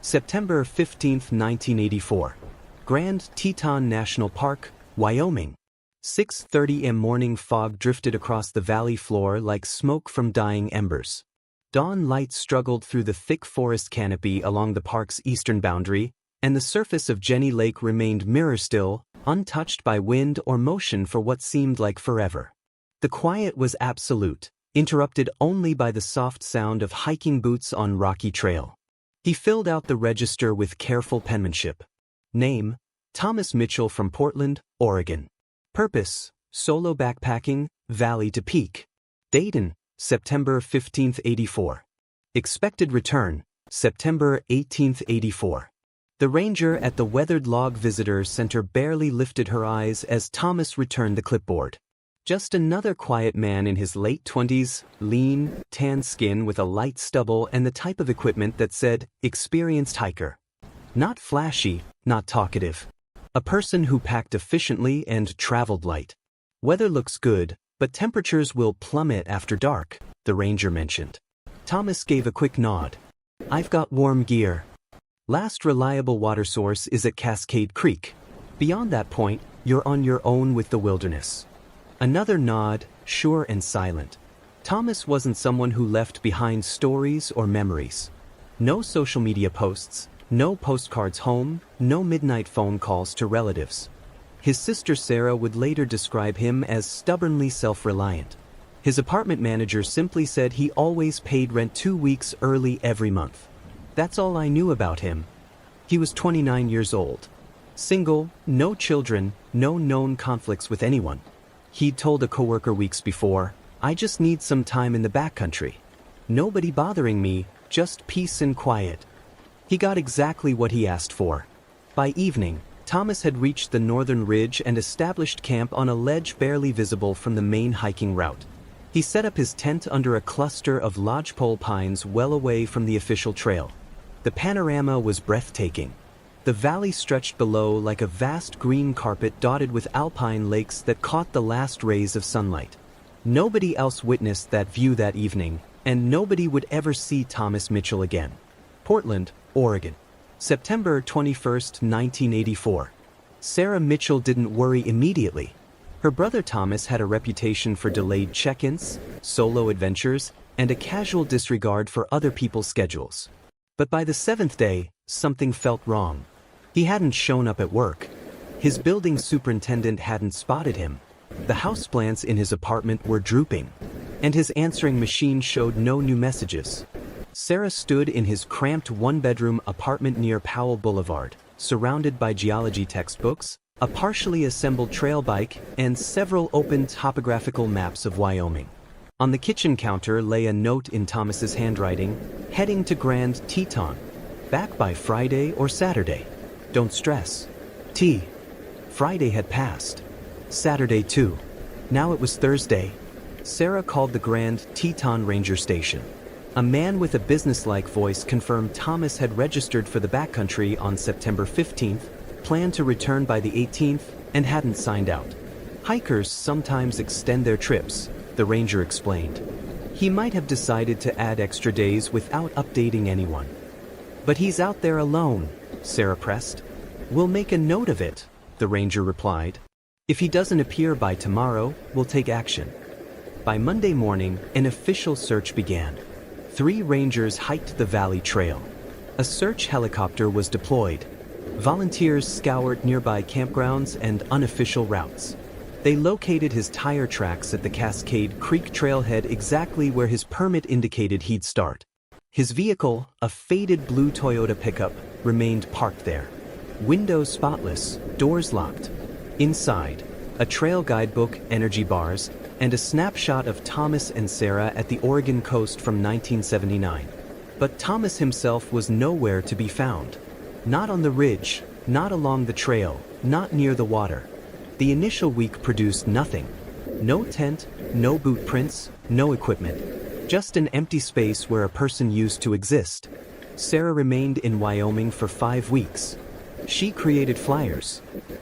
September 15, 1984. Grand Teton National Park, Wyoming. 6:30 am. Morning fog drifted across the valley floor like smoke from dying embers. Dawn light struggled through the thick forest canopy along the park's eastern boundary, and the surface of Jenny Lake remained mirror-still, untouched by wind or motion for what seemed like forever. The quiet was absolute, interrupted only by the soft sound of hiking boots on rocky trail. He filled out the register with careful penmanship. Name: Thomas Mitchell from Portland, Oregon. Purpose: solo backpacking, valley to peak. Date: September 15, 84. Expected return: September 18, 84. The ranger at the weathered log visitor center barely lifted her eyes as Thomas returned the clipboard. Just another quiet man in his late 20s, lean, tan skin with a light stubble and the type of equipment that said, experienced hiker. Not flashy, not talkative. A person who packed efficiently and traveled light. Weather looks good, but temperatures will plummet after dark, the ranger mentioned. Thomas gave a quick nod. I've got warm gear. Last reliable water source is at Cascade Creek. Beyond that point, you're on your own with the wilderness. Another nod, sure and silent. Thomas wasn't someone who left behind stories or memories. No social media posts, no postcards home, no midnight phone calls to relatives. His sister Sarah would later describe him as stubbornly self-reliant. His apartment manager simply said he always paid rent 2 weeks early every month. That's all I knew about him. He was 29 years old. Single, no children, no known conflicts with anyone. He'd told a coworker weeks before, I just need some time in the backcountry. Nobody bothering me, just peace and quiet. He got exactly what he asked for. By evening, Thomas had reached the northern ridge and established camp on a ledge barely visible from the main hiking route. He set up his tent under a cluster of lodgepole pines well away from the official trail. The panorama was breathtaking. The valley stretched below like a vast green carpet dotted with alpine lakes that caught the last rays of sunlight. Nobody else witnessed that view that evening, and nobody would ever see Thomas Mitchell again. Portland, Oregon. September 21, 1984. Sarah Mitchell didn't worry immediately. Her brother Thomas had a reputation for delayed check-ins, solo adventures, and a casual disregard for other people's schedules. But by the 7th day, something felt wrong. He hadn't shown up at work. His building superintendent hadn't spotted him. The houseplants in his apartment were drooping. And his answering machine showed no new messages. Sarah stood in his cramped one-bedroom apartment near Powell Boulevard, surrounded by geology textbooks, a partially assembled trail bike, and several open topographical maps of Wyoming. On the kitchen counter lay a note in Thomas's handwriting, heading to Grand Teton. Back by Friday or Saturday. Don't stress. T. Friday had passed. Saturday too. Now it was Thursday. Sarah called the Grand Teton Ranger Station. A man with a businesslike voice confirmed Thomas had registered for the backcountry on September 15th, planned to return by the 18th, and hadn't signed out. Hikers sometimes extend their trips, the ranger explained. He might have decided to add extra days without updating anyone. But he's out there alone, Sarah pressed. We'll make a note of it, the ranger replied. If he doesn't appear by tomorrow, we'll take action. By Monday morning, an official search began. 3 rangers hiked the valley trail. A search helicopter was deployed. Volunteers scoured nearby campgrounds and unofficial routes. They located his tire tracks at the Cascade Creek trailhead exactly where his permit indicated he'd start. His vehicle, a faded blue Toyota pickup, remained parked there. Windows spotless, doors locked. Inside, a trail guidebook, energy bars, and a snapshot of Thomas and Sarah at the Oregon coast from 1979. But Thomas himself was nowhere to be found. Not on the ridge, not along the trail, not near the water. The initial week produced nothing. No tent, no boot prints, no equipment. Just an empty space where a person used to exist. Sarah remained in Wyoming for 5 weeks. She created flyers.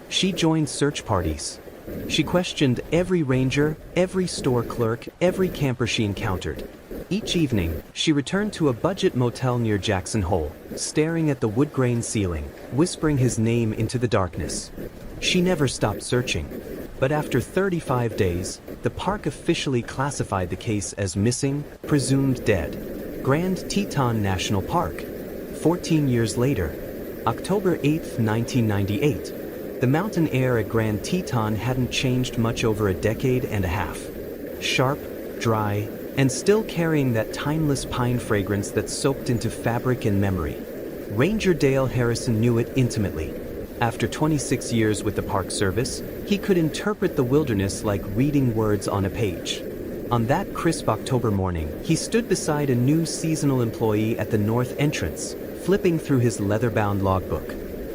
She joined search parties. She questioned every ranger, every store clerk, every camper she encountered. Each evening, she returned to a budget motel near Jackson Hole, staring at the wood-grain ceiling, whispering his name into the darkness. She never stopped searching. But after 35 days, the park officially classified the case as missing, presumed dead. Grand Teton National Park. 14 years later, October 8, 1998. The mountain air at Grand Teton hadn't changed much over a decade and a half. Sharp, dry, and still carrying that timeless pine fragrance that soaked into fabric and memory. Ranger Dale Harrison knew it intimately. After 26 years with the Park Service, he could interpret the wilderness like reading words on a page. On that crisp October morning, he stood beside a new seasonal employee at the north entrance, flipping through his leather-bound logbook.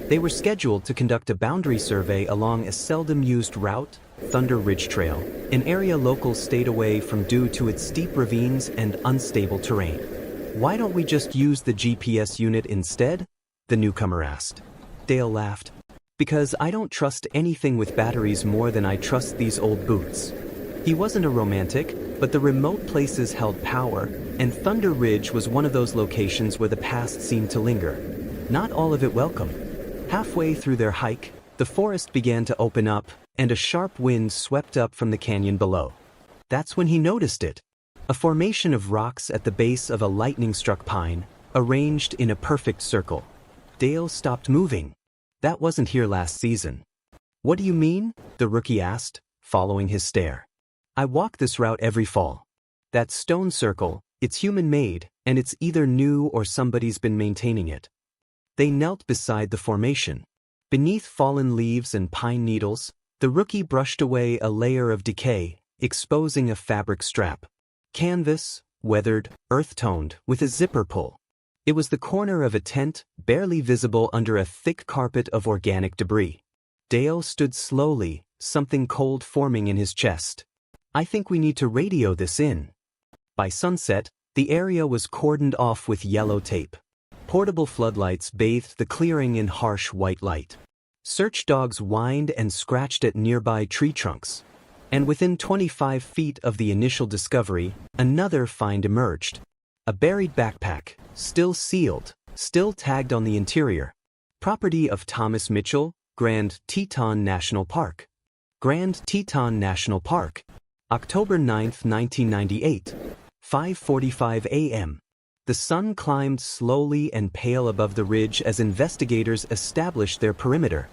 They were scheduled to conduct a boundary survey along a seldom-used route, Thunder Ridge Trail, an area locals stayed away from due to its steep ravines and unstable terrain. "Why don't we just use the GPS unit instead?" the newcomer asked. Dale laughed. "Because I don't trust anything with batteries more than I trust these old boots." He wasn't a romantic, but the remote places held power, and Thunder Ridge was one of those locations where the past seemed to linger. Not all of it welcome. Halfway through their hike, the forest began to open up, and a sharp wind swept up from the canyon below. That's when he noticed it. A formation of rocks at the base of a lightning-struck pine, arranged in a perfect circle. Dale stopped moving. "That wasn't here last season." "What do you mean?" the rookie asked, following his stare. "I walk this route every fall. That stone circle, it's human-made, and it's either new or somebody's been maintaining it." They knelt beside the formation. Beneath fallen leaves and pine needles, the rookie brushed away a layer of decay, exposing a fabric strap. Canvas, weathered, earth-toned, with a zipper pull. It was the corner of a tent, barely visible under a thick carpet of organic debris. Dale stood slowly, something cold forming in his chest. "I think we need to radio this in." By sunset, the area was cordoned off with yellow tape. Portable floodlights bathed the clearing in harsh white light. Search dogs whined and scratched at nearby tree trunks. And within 25 feet of the initial discovery, another find emerged. A buried backpack, still sealed, still tagged on the interior. Property of Thomas Mitchell, Grand Teton National Park. Grand Teton National Park. October 9, 1998. 5:45 a.m. The sun climbed slowly and pale above the ridge as investigators established their perimeter.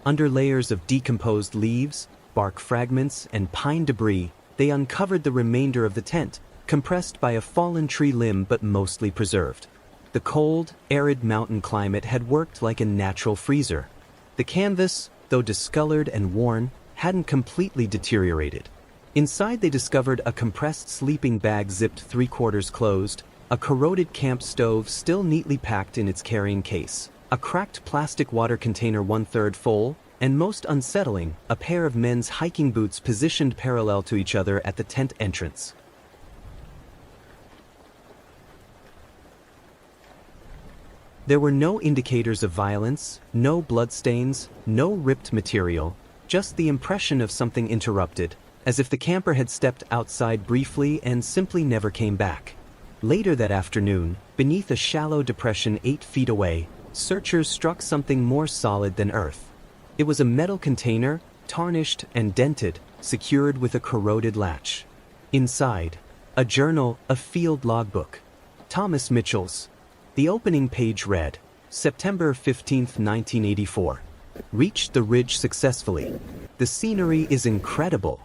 Under layers of decomposed leaves, bark fragments, and pine debris, they uncovered the remainder of the tent, compressed by a fallen tree limb but mostly preserved. The cold, arid mountain climate had worked like a natural freezer. The canvas, though discolored and worn, hadn't completely deteriorated. Inside they discovered a compressed sleeping bag zipped 3/4 closed, a corroded camp stove still neatly packed in its carrying case, a cracked plastic water container 1/3 full, and most unsettling, a pair of men's hiking boots positioned parallel to each other at the tent entrance. There were no indicators of violence, no bloodstains, no ripped material, just the impression of something interrupted, as if the camper had stepped outside briefly and simply never came back. Later that afternoon, beneath a shallow depression 8 feet away, searchers struck something more solid than earth. It was a metal container, tarnished and dented, secured with a corroded latch. Inside, a journal, a field logbook. Thomas Mitchell's. The opening page read, September 15, 1984. Reached the ridge successfully. The scenery is incredible.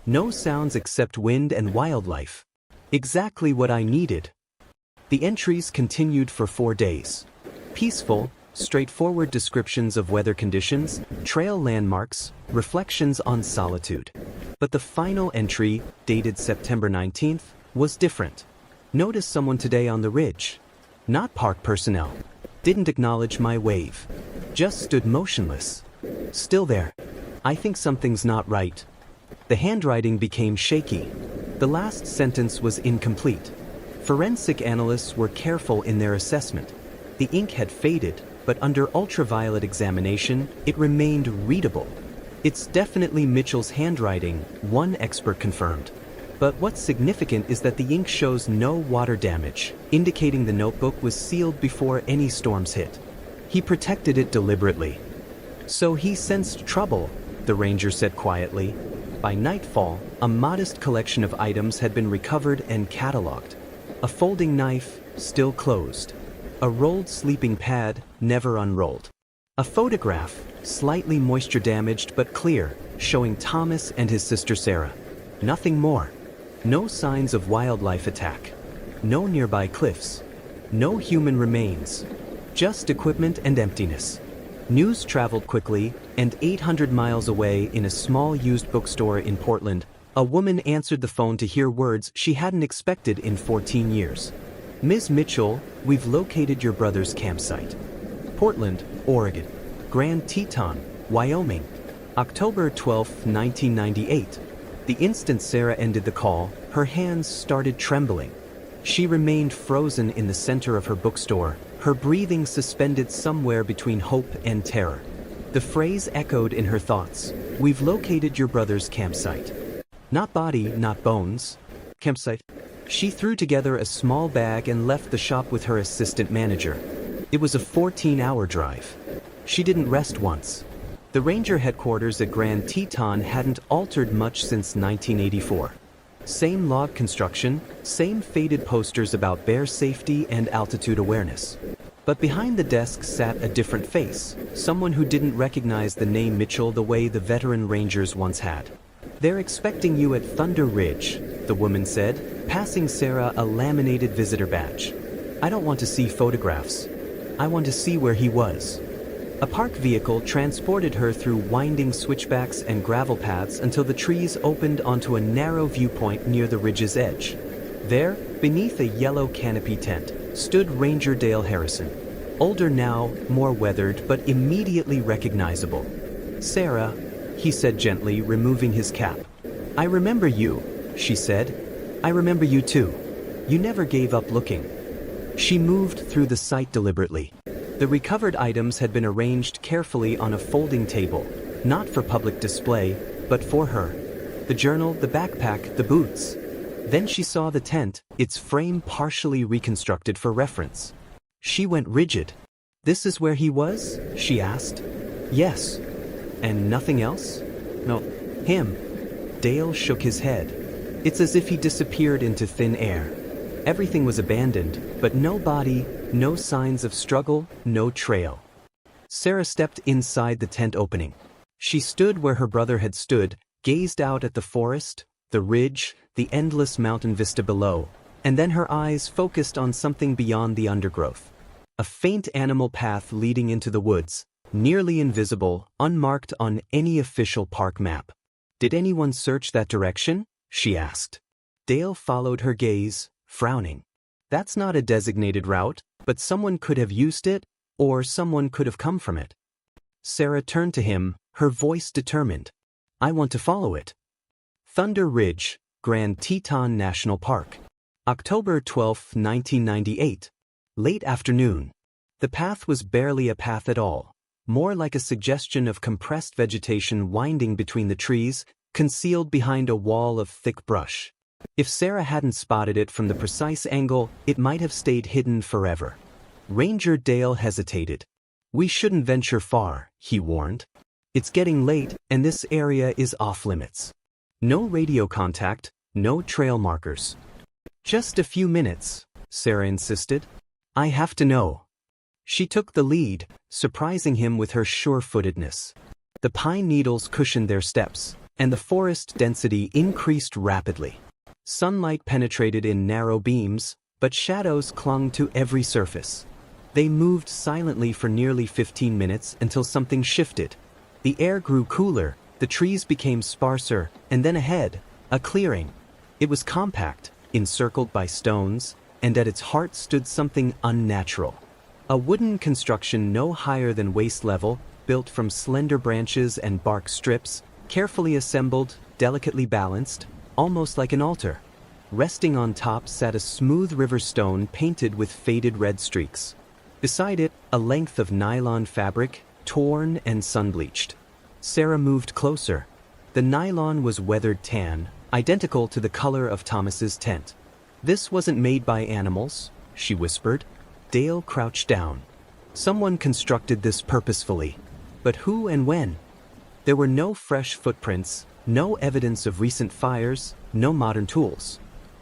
No sounds except wind and wildlife. Exactly what I needed. The entries continued for 4 days. Peaceful, straightforward descriptions of weather conditions, trail landmarks, reflections on solitude. But the final entry, dated September 19th, was different. Noticed someone today on the ridge. Not park personnel. Didn't acknowledge my wave. Just stood motionless. Still there. I think something's not right. The handwriting became shaky. The last sentence was incomplete. Forensic analysts were careful in their assessment. The ink had faded, but under ultraviolet examination, it remained readable. It's definitely Mitchell's handwriting, one expert confirmed. But what's significant is that the ink shows no water damage, indicating the notebook was sealed before any storms hit. He protected it deliberately. So he sensed trouble, the ranger said quietly. By nightfall, a modest collection of items had been recovered and catalogued. A folding knife, still closed. A rolled sleeping pad, never unrolled. A photograph, slightly moisture damaged but clear, showing Thomas and his sister Sarah. Nothing more. No signs of wildlife attack. No nearby cliffs. No human remains. Just equipment and emptiness. News traveled quickly, and 800 miles away in a small used bookstore in Portland, a woman answered the phone to hear words she hadn't expected in 14 years. Ms. Mitchell, we've located your brother's campsite. Portland, Oregon. Grand Teton, Wyoming. October 12, 1998. The instant Sarah ended the call, her hands started trembling. She remained frozen in the center of her bookstore, her breathing suspended somewhere between hope and terror. The phrase echoed in her thoughts. We've located your brother's campsite. Not body, not bones. Campsite. She threw together a small bag and left the shop with her assistant manager. It was a 14-hour drive. She didn't rest once. The ranger headquarters at Grand Teton hadn't altered much since 1984. Same log construction, same faded posters about bear safety and altitude awareness. But behind the desk sat a different face, someone who didn't recognize the name Mitchell the way the veteran rangers once had. They're expecting you at Thunder Ridge, the woman said, passing Sarah a laminated visitor badge. I don't want to see photographs. I want to see where he was. A parked vehicle transported her through winding switchbacks and gravel paths until the trees opened onto a narrow viewpoint near the ridge's edge. There, beneath a yellow canopy tent, stood Ranger Dale Harrison. Older now, more weathered, but immediately recognizable. Sarah, he said gently, removing his cap. I remember you, she said. I remember you too. You never gave up looking. She moved through the site deliberately. The recovered items had been arranged carefully on a folding table, not for public display, but for her. The journal, the backpack, the boots. Then she saw the tent, its frame partially reconstructed for reference. She went rigid. This is where he was? She asked. Yes. And nothing else? No. Him. Dale shook his head. It's as if he disappeared into thin air. Everything was abandoned, but no body, no signs of struggle, no trail. Sarah stepped inside the tent opening. She stood where her brother had stood, gazed out at the forest, the ridge, the endless mountain vista below, and then her eyes focused on something beyond the undergrowth. A faint animal path leading into the woods, nearly invisible, unmarked on any official park map. Did anyone search that direction? She asked. Dale followed her gaze, frowning. That's not a designated route, but someone could have used it, or someone could have come from it. Sarah turned to him, her voice determined. I want to follow it. Thunder Ridge, Grand Teton National Park. October 12, 1998. Late afternoon. The path was barely a path at all, more like a suggestion of compressed vegetation winding between the trees, concealed behind a wall of thick brush. If Sarah hadn't spotted it from the precise angle, it might have stayed hidden forever. Ranger Dale hesitated. We shouldn't venture far, he warned. It's getting late, and this area is off-limits. No radio contact, no trail markers. Just a few minutes, Sarah insisted. I have to know. She took the lead, surprising him with her sure-footedness. The pine needles cushioned their steps, and the forest density increased rapidly. Sunlight penetrated in narrow beams, but shadows clung to every surface. They moved silently for nearly 15 minutes until something shifted. The air grew cooler, the trees became sparser, and then ahead, a clearing. It was compact, encircled by stones, and at its heart stood something unnatural. A wooden construction no higher than waist level, built from slender branches and bark strips, carefully assembled, delicately balanced, almost like an altar. Resting on top sat a smooth river stone painted with faded red streaks. Beside it, a length of nylon fabric, torn and sun-bleached. Sarah moved closer. The nylon was weathered tan, identical to the color of Thomas's tent. "This wasn't made by animals," she whispered. Dale crouched down. "Someone constructed this purposefully. But who and when?" There were no fresh footprints, no evidence of recent fires, no modern tools.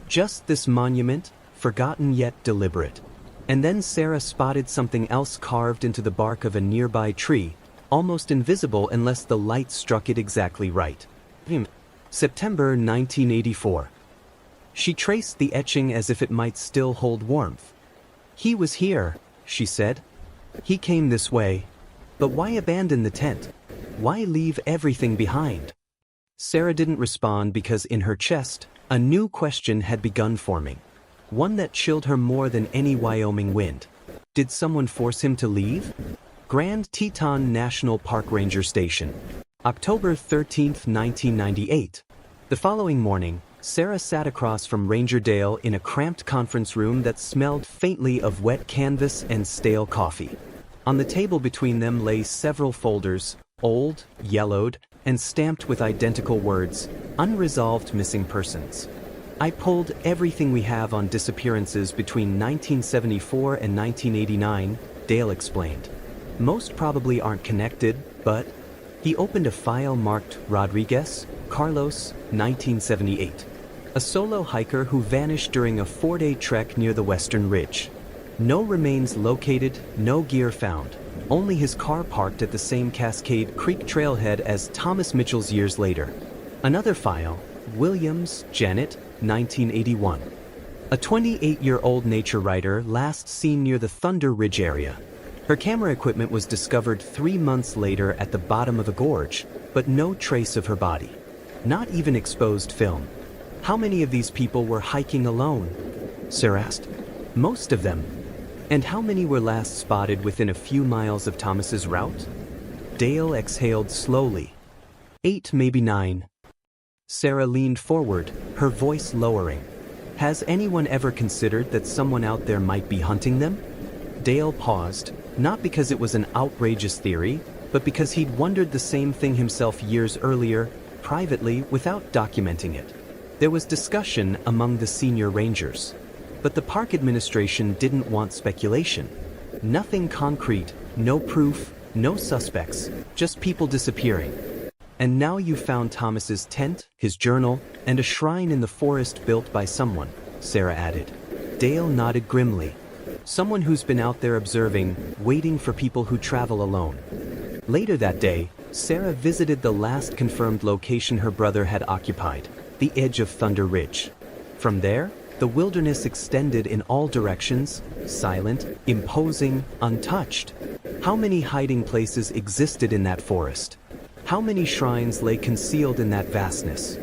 Just this monument, forgotten yet deliberate. And then Sarah spotted something else carved into the bark of a nearby tree, almost invisible unless the light struck it exactly right. September 1984. She traced the etching as if it might still hold warmth. "He was here," she said. "He came this way. But why abandon the tent? Why leave everything behind?" Sarah didn't respond because in her chest, a new question had begun forming. One that chilled her more than any Wyoming wind. Did someone force him to leave? Grand Teton National Park Ranger Station. October 13, 1998. The following morning, Sarah sat across from Ranger Dale in a cramped conference room that smelled faintly of wet canvas and stale coffee. On the table between them lay several folders, old, yellowed, and stamped with identical words, "Unresolved Missing Persons." "I pulled everything we have on disappearances between 1974 and 1989, Dale explained. "Most probably aren't connected, but..." He opened a file marked Rodriguez, Carlos, 1978. A solo hiker who vanished during a 4-day trek near the Western Ridge. No remains located, no gear found. Only his car parked at the same Cascade Creek trailhead as Thomas Mitchell's years later. Another file, Williams, Janet, 1981. A 28-year-old nature writer last seen near the Thunder Ridge area. Her camera equipment was discovered 3 months later at the bottom of a gorge, but no trace of her body. Not even exposed film. How many of these people were hiking alone? Sarah asked. Most of them. And how many were last spotted within a few miles of Thomas's route? Dale exhaled slowly. 8, maybe 9. Sarah leaned forward, her voice lowering. Has anyone ever considered that someone out there might be hunting them? Dale paused, not because it was an outrageous theory, but because he'd wondered the same thing himself years earlier, privately, without documenting it. There was discussion among the senior rangers. But the park administration didn't want speculation. Nothing concrete, no proof, no suspects, just people disappearing. And now you found Thomas's tent, his journal, and a shrine in the forest built by someone, Sarah added. Dale nodded grimly. Someone who's been out there observing, waiting for people who travel alone. Later that day, Sarah visited the last confirmed location her brother had occupied, the edge of Thunder Ridge. From there, the wilderness extended in all directions, silent, imposing, untouched. How many hiding places existed in that forest? How many shrines lay concealed in that vastness?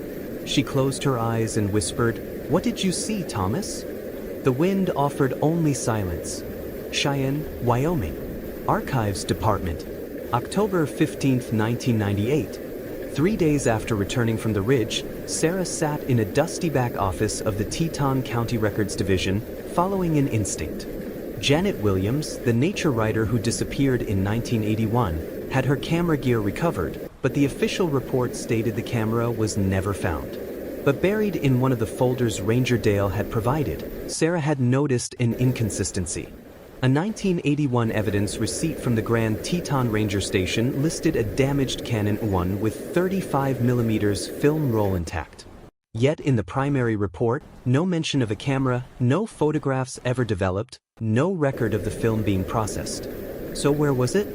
She closed her eyes and whispered, "What did you see, Thomas?" The wind offered only silence. Cheyenne, Wyoming. Archives Department. October 15, 1998. 3 days after returning from the ridge, Sarah sat in a dusty back office of the Teton County Records Division, following an instinct. Janet Williams, the nature writer who disappeared in 1981, had her camera gear recovered, but the official report stated the camera was never found. But buried in one of the folders Ranger Dale had provided, Sarah had noticed an inconsistency. A 1981 evidence receipt from the Grand Teton Ranger Station listed a damaged Canon 1 with 35mm film roll intact. Yet in the primary report, no mention of a camera, no photographs ever developed, no record of the film being processed. So where was it?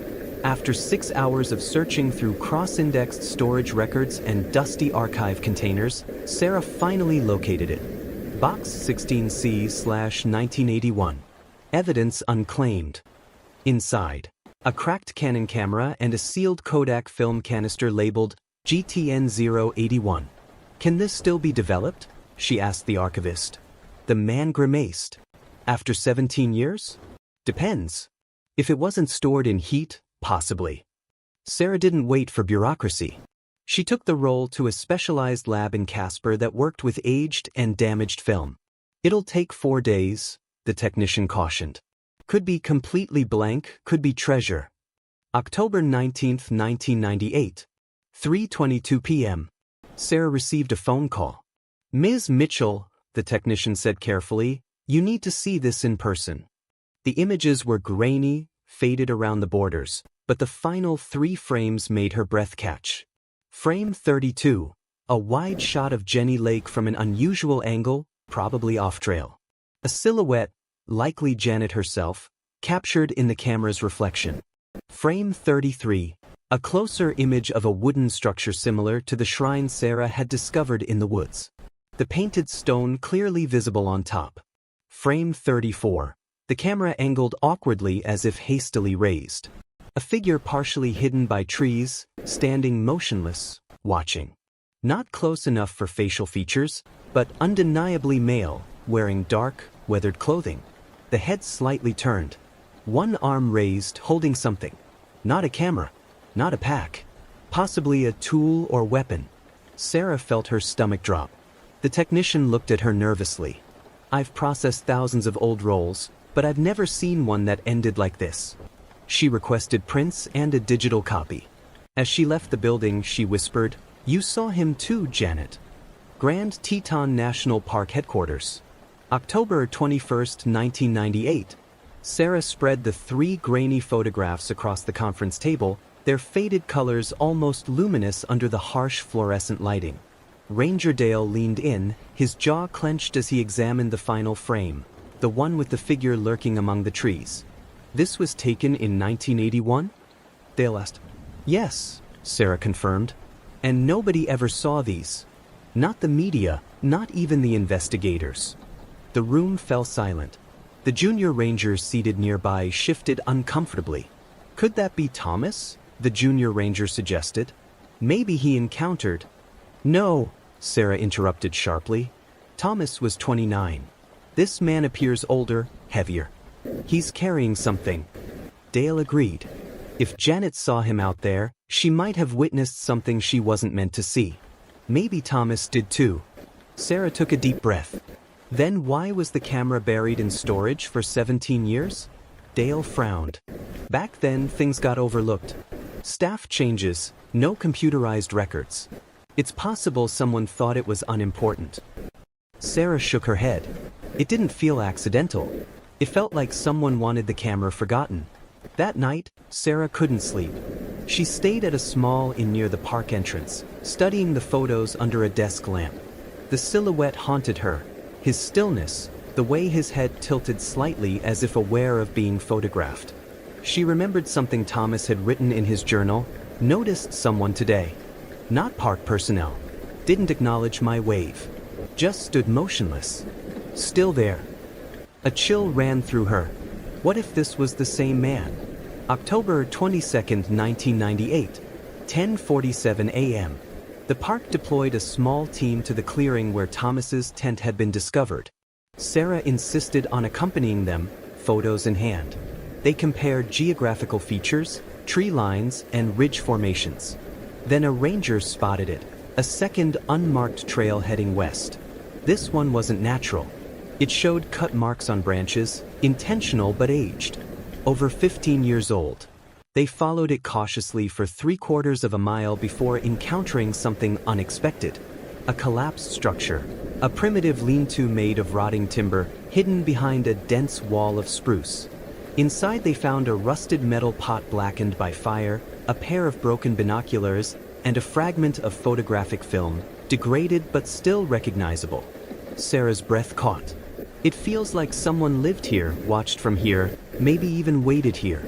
After 6 hours of searching through cross-indexed storage records and dusty archive containers, Sarah finally located it. Box 16C/1981. Evidence unclaimed. Inside, a cracked Canon camera and a sealed Kodak film canister labeled GTN 081. Can this still be developed? She asked the archivist. The man grimaced. After 17 years? Depends. If it wasn't stored in heat, possibly. Sarah didn't wait for bureaucracy. She took the roll to a specialized lab in Casper that worked with aged and damaged film. It'll take 4 days, the technician cautioned. Could be completely blank, could be treasure. October 19, 1998. 3:22 p.m. Sarah received a phone call. "Ms. Mitchell," the technician said carefully, "you need to see this in person." The images were grainy, faded around the borders, but the final 3 frames made her breath catch. Frame 32, a wide shot of Jenny Lake from an unusual angle, probably off-trail. A silhouette, likely Janet herself, captured in the camera's reflection. Frame 33, a closer image of a wooden structure similar to the shrine Sarah had discovered in the woods. The painted stone clearly visible on top. Frame 34, the camera angled awkwardly as if hastily raised. A figure partially hidden by trees, standing motionless, watching. Not close enough for facial features, but undeniably male, wearing dark, weathered clothing. The head slightly turned. One arm raised, holding something. Not a camera. Not a pack. Possibly a tool or weapon. Sarah felt her stomach drop. The technician looked at her nervously. "I've processed thousands of old rolls, but I've never seen one that ended like this." She requested prints and a digital copy. As she left the building, she whispered, "You saw him too, Janet." Grand Teton National Park Headquarters. October 21, 1998. Sarah spread the 3 grainy photographs across the conference table, their faded colors almost luminous under the harsh fluorescent lighting. Ranger Dale leaned in, his jaw clenched as he examined the final frame, the one with the figure lurking among the trees. "This was taken in 1981? Dale asked. "Yes," Sarah confirmed. "And nobody ever saw these. Not the media, not even the investigators." The room fell silent. The junior rangers seated nearby shifted uncomfortably. "Could that be Thomas?" the junior ranger suggested. "Maybe he encountered—" "No," Sarah interrupted sharply. "Thomas was 29. This man appears older, heavier. He's carrying something." Dale agreed. If Janet saw him out there, she might have witnessed something she wasn't meant to see. Maybe Thomas did too. Sarah took a deep breath. Then why was the camera buried in storage for 17 years? Dale frowned. Back then, things got overlooked. Staff changes, no computerized records. It's possible someone thought it was unimportant. Sarah shook her head. It didn't feel accidental. It felt like someone wanted the camera forgotten. That night, Sarah couldn't sleep. She stayed at a small inn near the park entrance, studying the photos under a desk lamp. The silhouette haunted her. His stillness, the way his head tilted slightly as if aware of being photographed. She remembered something Thomas had written in his journal, "Noticed someone today. Not park personnel. Didn't acknowledge my wave. Just stood motionless. Still there." A chill ran through her. What if this was the same man? October 22, 1998, 10:47 a.m. The park deployed a small team to the clearing where Thomas's tent had been discovered. Sarah insisted on accompanying them, photos in hand. They compared geographical features, tree lines, and ridge formations. Then a ranger spotted it, a second unmarked trail heading west. This one wasn't natural. It showed cut marks on branches, intentional but aged. Over 15 years old. They followed it cautiously for 3/4 of a mile before encountering something unexpected. A collapsed structure. A primitive lean-to made of rotting timber, hidden behind a dense wall of spruce. Inside they found a rusted metal pot blackened by fire, a pair of broken binoculars, and a fragment of photographic film, degraded but still recognizable. Sarah's breath caught. It feels like someone lived here, watched from here, maybe even waited here.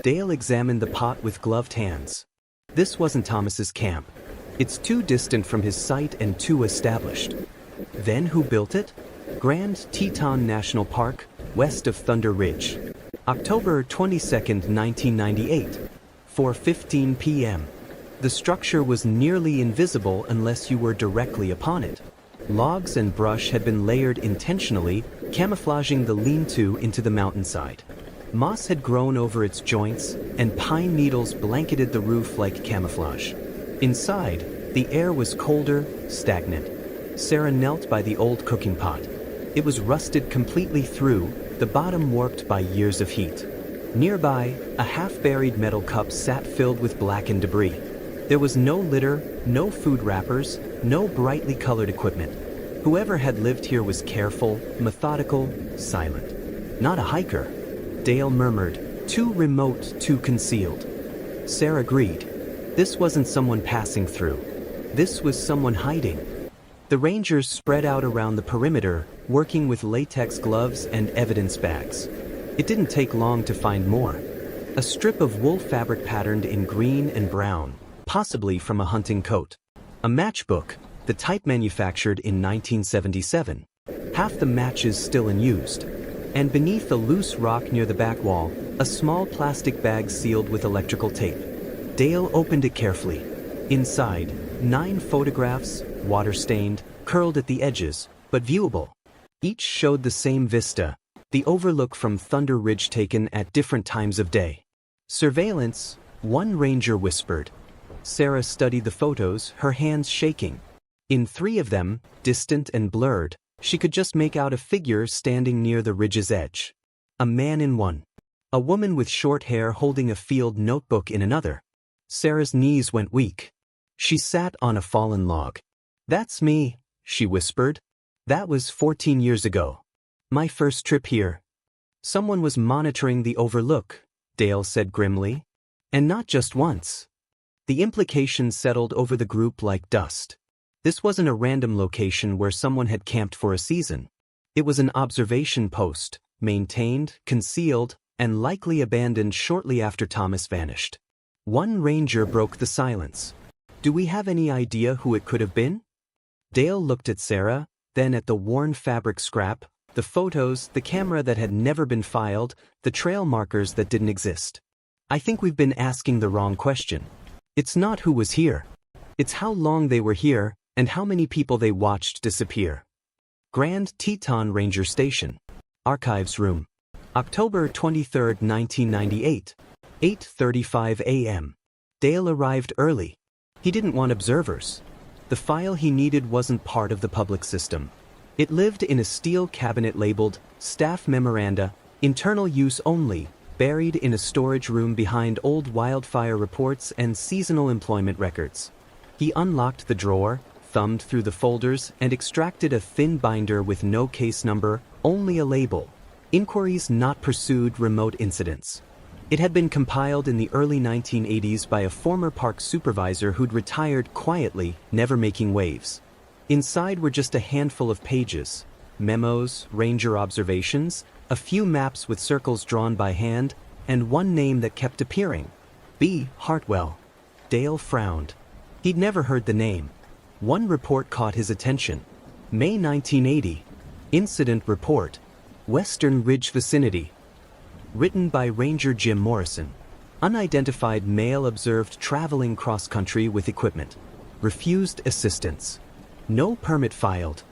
Dale examined the pot with gloved hands. This wasn't Thomas's camp. It's too distant from his site and too established. Then who built it? Grand Teton National Park, west of Thunder Ridge. October 22, 1998, 4:15 p.m. The structure was nearly invisible unless you were directly upon it. Logs and brush had been layered intentionally, camouflaging the lean-to into the mountainside. Moss had grown over its joints, and pine needles blanketed the roof like camouflage. Inside, the air was colder, stagnant. Sarah knelt by the old cooking pot. It was rusted completely through, the bottom warped by years of heat. Nearby, a half-buried metal cup sat filled with blackened debris. There was no litter, no food wrappers, no brightly colored equipment. Whoever had lived here was careful, methodical, silent. Not a hiker, Dale murmured, too remote, too concealed. Sarah agreed. This wasn't someone passing through. This was someone hiding. The rangers spread out around the perimeter, working with latex gloves and evidence bags. It didn't take long to find more. A strip of wool fabric patterned in green and brown, possibly from a hunting coat. A matchbook, the type manufactured in 1977. Half the matches still unused. And beneath a loose rock near the back wall, a small plastic bag sealed with electrical tape. Dale opened it carefully. Inside, 9 photographs, water-stained, curled at the edges, but viewable. Each showed the same vista, the overlook from Thunder Ridge taken at different times of day. Surveillance, one ranger whispered. Sarah studied the photos, her hands shaking. In 3 of them, distant and blurred, she could just make out a figure standing near the ridge's edge. A man in one. A woman with short hair holding a field notebook in another. Sarah's knees went weak. She sat on a fallen log. "That's me," she whispered. "That was 14 years ago. My first trip here." "Someone was monitoring the overlook," Dale said grimly. "And not just once." The implications settled over the group like dust. This wasn't a random location where someone had camped for a season. It was an observation post, maintained, concealed, and likely abandoned shortly after Thomas vanished. One ranger broke the silence. "Do we have any idea who it could have been?" Dale looked at Sarah, then at the worn fabric scrap, the photos, the camera that had never been filed, the trail markers that didn't exist. "I think we've been asking the wrong question. It's not who was here. It's how long they were here, and how many people they watched disappear." Grand Teton Ranger Station. Archives Room. October 23, 1998. 8:35 a.m. Dale arrived early. He didn't want observers. The file he needed wasn't part of the public system. It lived in a steel cabinet labeled, Staff Memoranda, Internal Use Only, buried in a storage room behind old wildfire reports and seasonal employment records. He unlocked the drawer, thumbed through the folders, and extracted a thin binder with no case number, only a label. Inquiries Not Pursued Remote Incidents. It had been compiled in the early 1980s by a former park supervisor who'd retired quietly, never making waves. Inside were just a handful of pages. Memos, ranger observations, a few maps with circles drawn by hand, and one name that kept appearing. B. Hartwell. Dale frowned. He'd never heard the name. One report caught his attention. May 1980. Incident Report. Western Ridge Vicinity. Written by Ranger Jim Morrison. Unidentified male observed traveling cross-country with equipment. Refused assistance. No permit filed.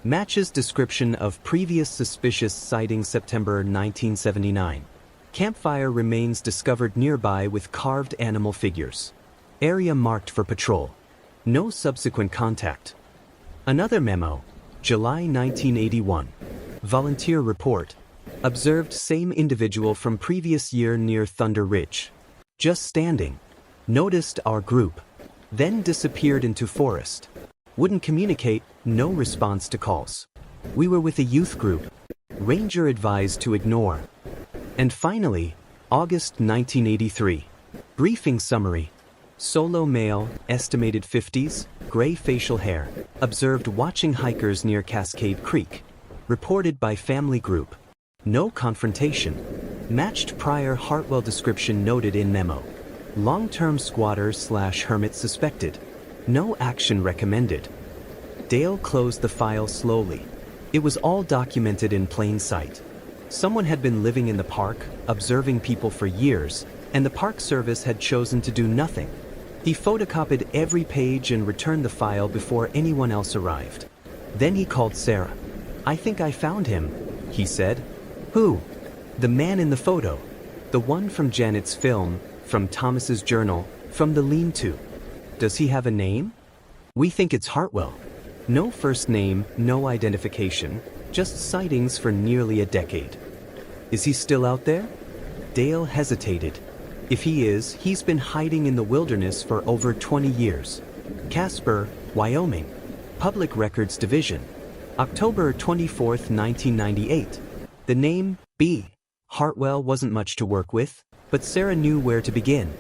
Matches description of previous suspicious sighting September 1979. Campfire remains discovered nearby with carved animal figures. Area marked for patrol. No subsequent contact. Another memo. July 1981. Volunteer report. Observed same individual from previous year near Thunder Ridge. Just standing. Noticed our group. Then disappeared into forest. Wouldn't communicate, no response to calls. We were with a youth group. Ranger advised to ignore. And finally, August 1983. Briefing summary. Solo male, estimated 50s, gray facial hair. Observed watching hikers near Cascade Creek. Reported by family group. No confrontation. Matched prior Hartwell description noted in memo. Long-term squatter/hermit suspected. No action recommended. Dale closed the file slowly. It was all documented in plain sight. Someone had been living in the park, observing people for years, and the Park Service had chosen to do nothing. He photocopied every page and returned the file before anyone else arrived. Then he called Sarah. "I think I found him," he said. "Who?" "The man in the photo. The one from Janet's film, from Thomas's journal, from the lean-to. Does he have a name?" "We think it's Hartwell." No first name, no identification, just sightings for nearly a decade. "Is he still out there?" Dale hesitated. "If he is, he's been hiding in the wilderness for over 20 years. Casper, Wyoming. Public Records Division. October 24, 1998. The name, B. Hartwell wasn't much to work with, but Sarah knew where to begin.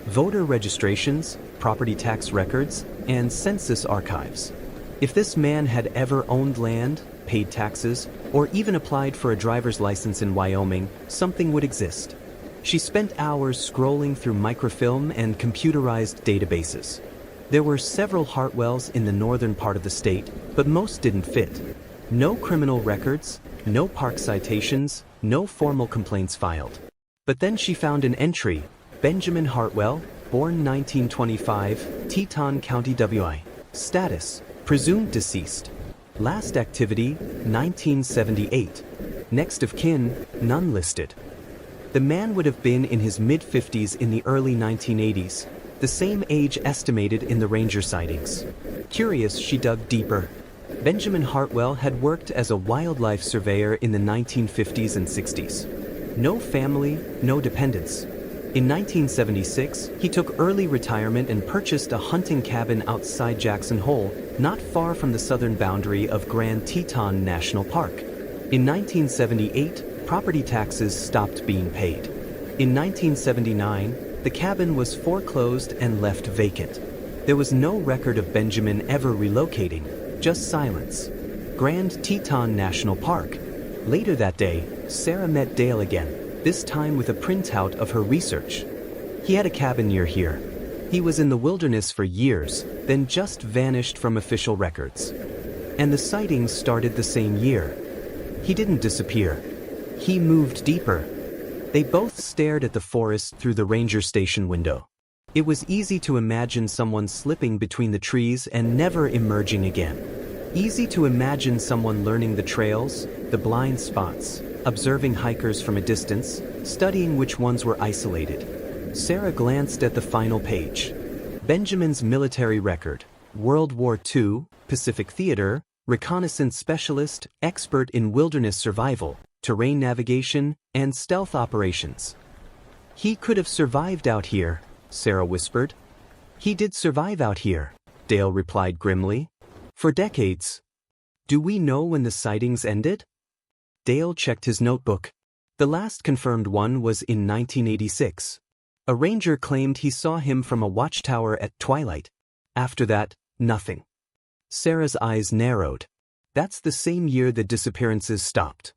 Voter registrations, property tax records, and census archives. If this man had ever owned land, paid taxes, or even applied for a driver's license in Wyoming, something would exist. She spent hours scrolling through microfilm and computerized databases. There were several Hartwells in the northern part of the state, but most didn't fit. No criminal records, no park citations, no formal complaints filed. But then she found an entry, Benjamin Hartwell, born 1925, Teton County, WI. Status, presumed deceased. Last activity, 1978. Next of kin, none listed. The man would have been in his mid-50s in the early 1980s, the same age estimated in the ranger sightings. Curious, she dug deeper. Benjamin Hartwell had worked as a wildlife surveyor in the 1950s and 60s. No family, no dependents. In 1976, he took early retirement and purchased a hunting cabin outside Jackson Hole, not far from the southern boundary of Grand Teton National Park. In 1978, property taxes stopped being paid. In 1979, the cabin was foreclosed and left vacant. There was no record of Benjamin ever relocating, just silence. Grand Teton National Park. Later that day, Sarah met Dale again, this time with a printout of her research. He had a cabin near here. He was in the wilderness for years, then just vanished from official records. And the sightings started the same year. He didn't disappear. He moved deeper. They both stared at the forest through the ranger station window. It was easy to imagine someone slipping between the trees and never emerging again. Easy to imagine someone learning the trails, the blind spots, observing hikers from a distance, studying which ones were isolated. Sarah glanced at the final page. Benjamin's military record, World War II, Pacific Theater, reconnaissance specialist, expert in wilderness survival, terrain navigation, and stealth operations. He could have survived out here, Sarah whispered. He did survive out here, Dale replied grimly. For decades. Do we know when the sightings ended? Dale checked his notebook. The last confirmed one was in 1986. A ranger claimed he saw him from a watchtower at twilight. After that, nothing. Sarah's eyes narrowed. That's the same year the disappearances stopped.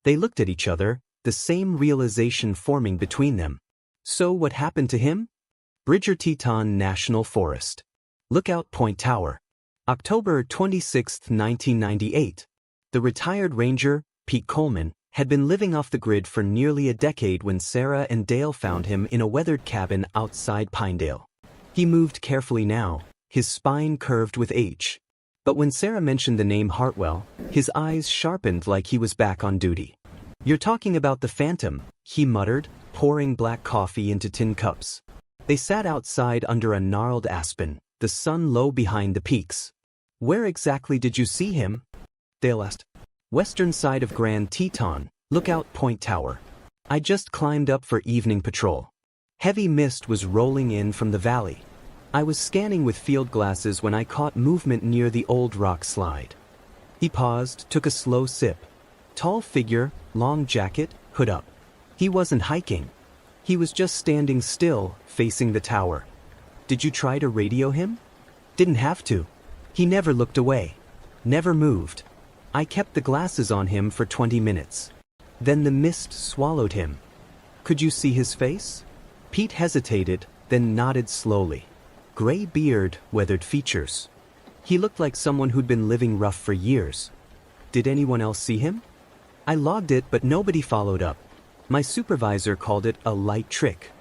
They looked at each other, the same realization forming between them. So what happened to him? Bridger Teton National Forest. Lookout Point Tower. October 26, 1998. The retired ranger, Pete Coleman, had been living off the grid for nearly a decade when Sarah and Dale found him in a weathered cabin outside Pinedale. He moved carefully now, his spine curved with age. But when Sarah mentioned the name Hartwell, his eyes sharpened like he was back on duty. You're talking about the Phantom, he muttered, pouring black coffee into tin cups. They sat outside under a gnarled aspen, the sun low behind the peaks. Where exactly did you see him? Dale asked. Western side of Grand Teton, Lookout Point Tower. I just climbed up for evening patrol. Heavy mist was rolling in from the valley. I was scanning with field glasses when I caught movement near the old rock slide. He paused, took a slow sip. Tall figure, long jacket, hood up. He wasn't hiking. He was just standing still, facing the tower. Did you try to radio him? Didn't have to. He never looked away. Never moved. I kept the glasses on him for 20 minutes. Then the mist swallowed him. Could you see his face? Pete hesitated, then nodded slowly. Gray beard, weathered features. He looked like someone who'd been living rough for years. Did anyone else see him? I logged it, but nobody followed up. My supervisor called it a light trick.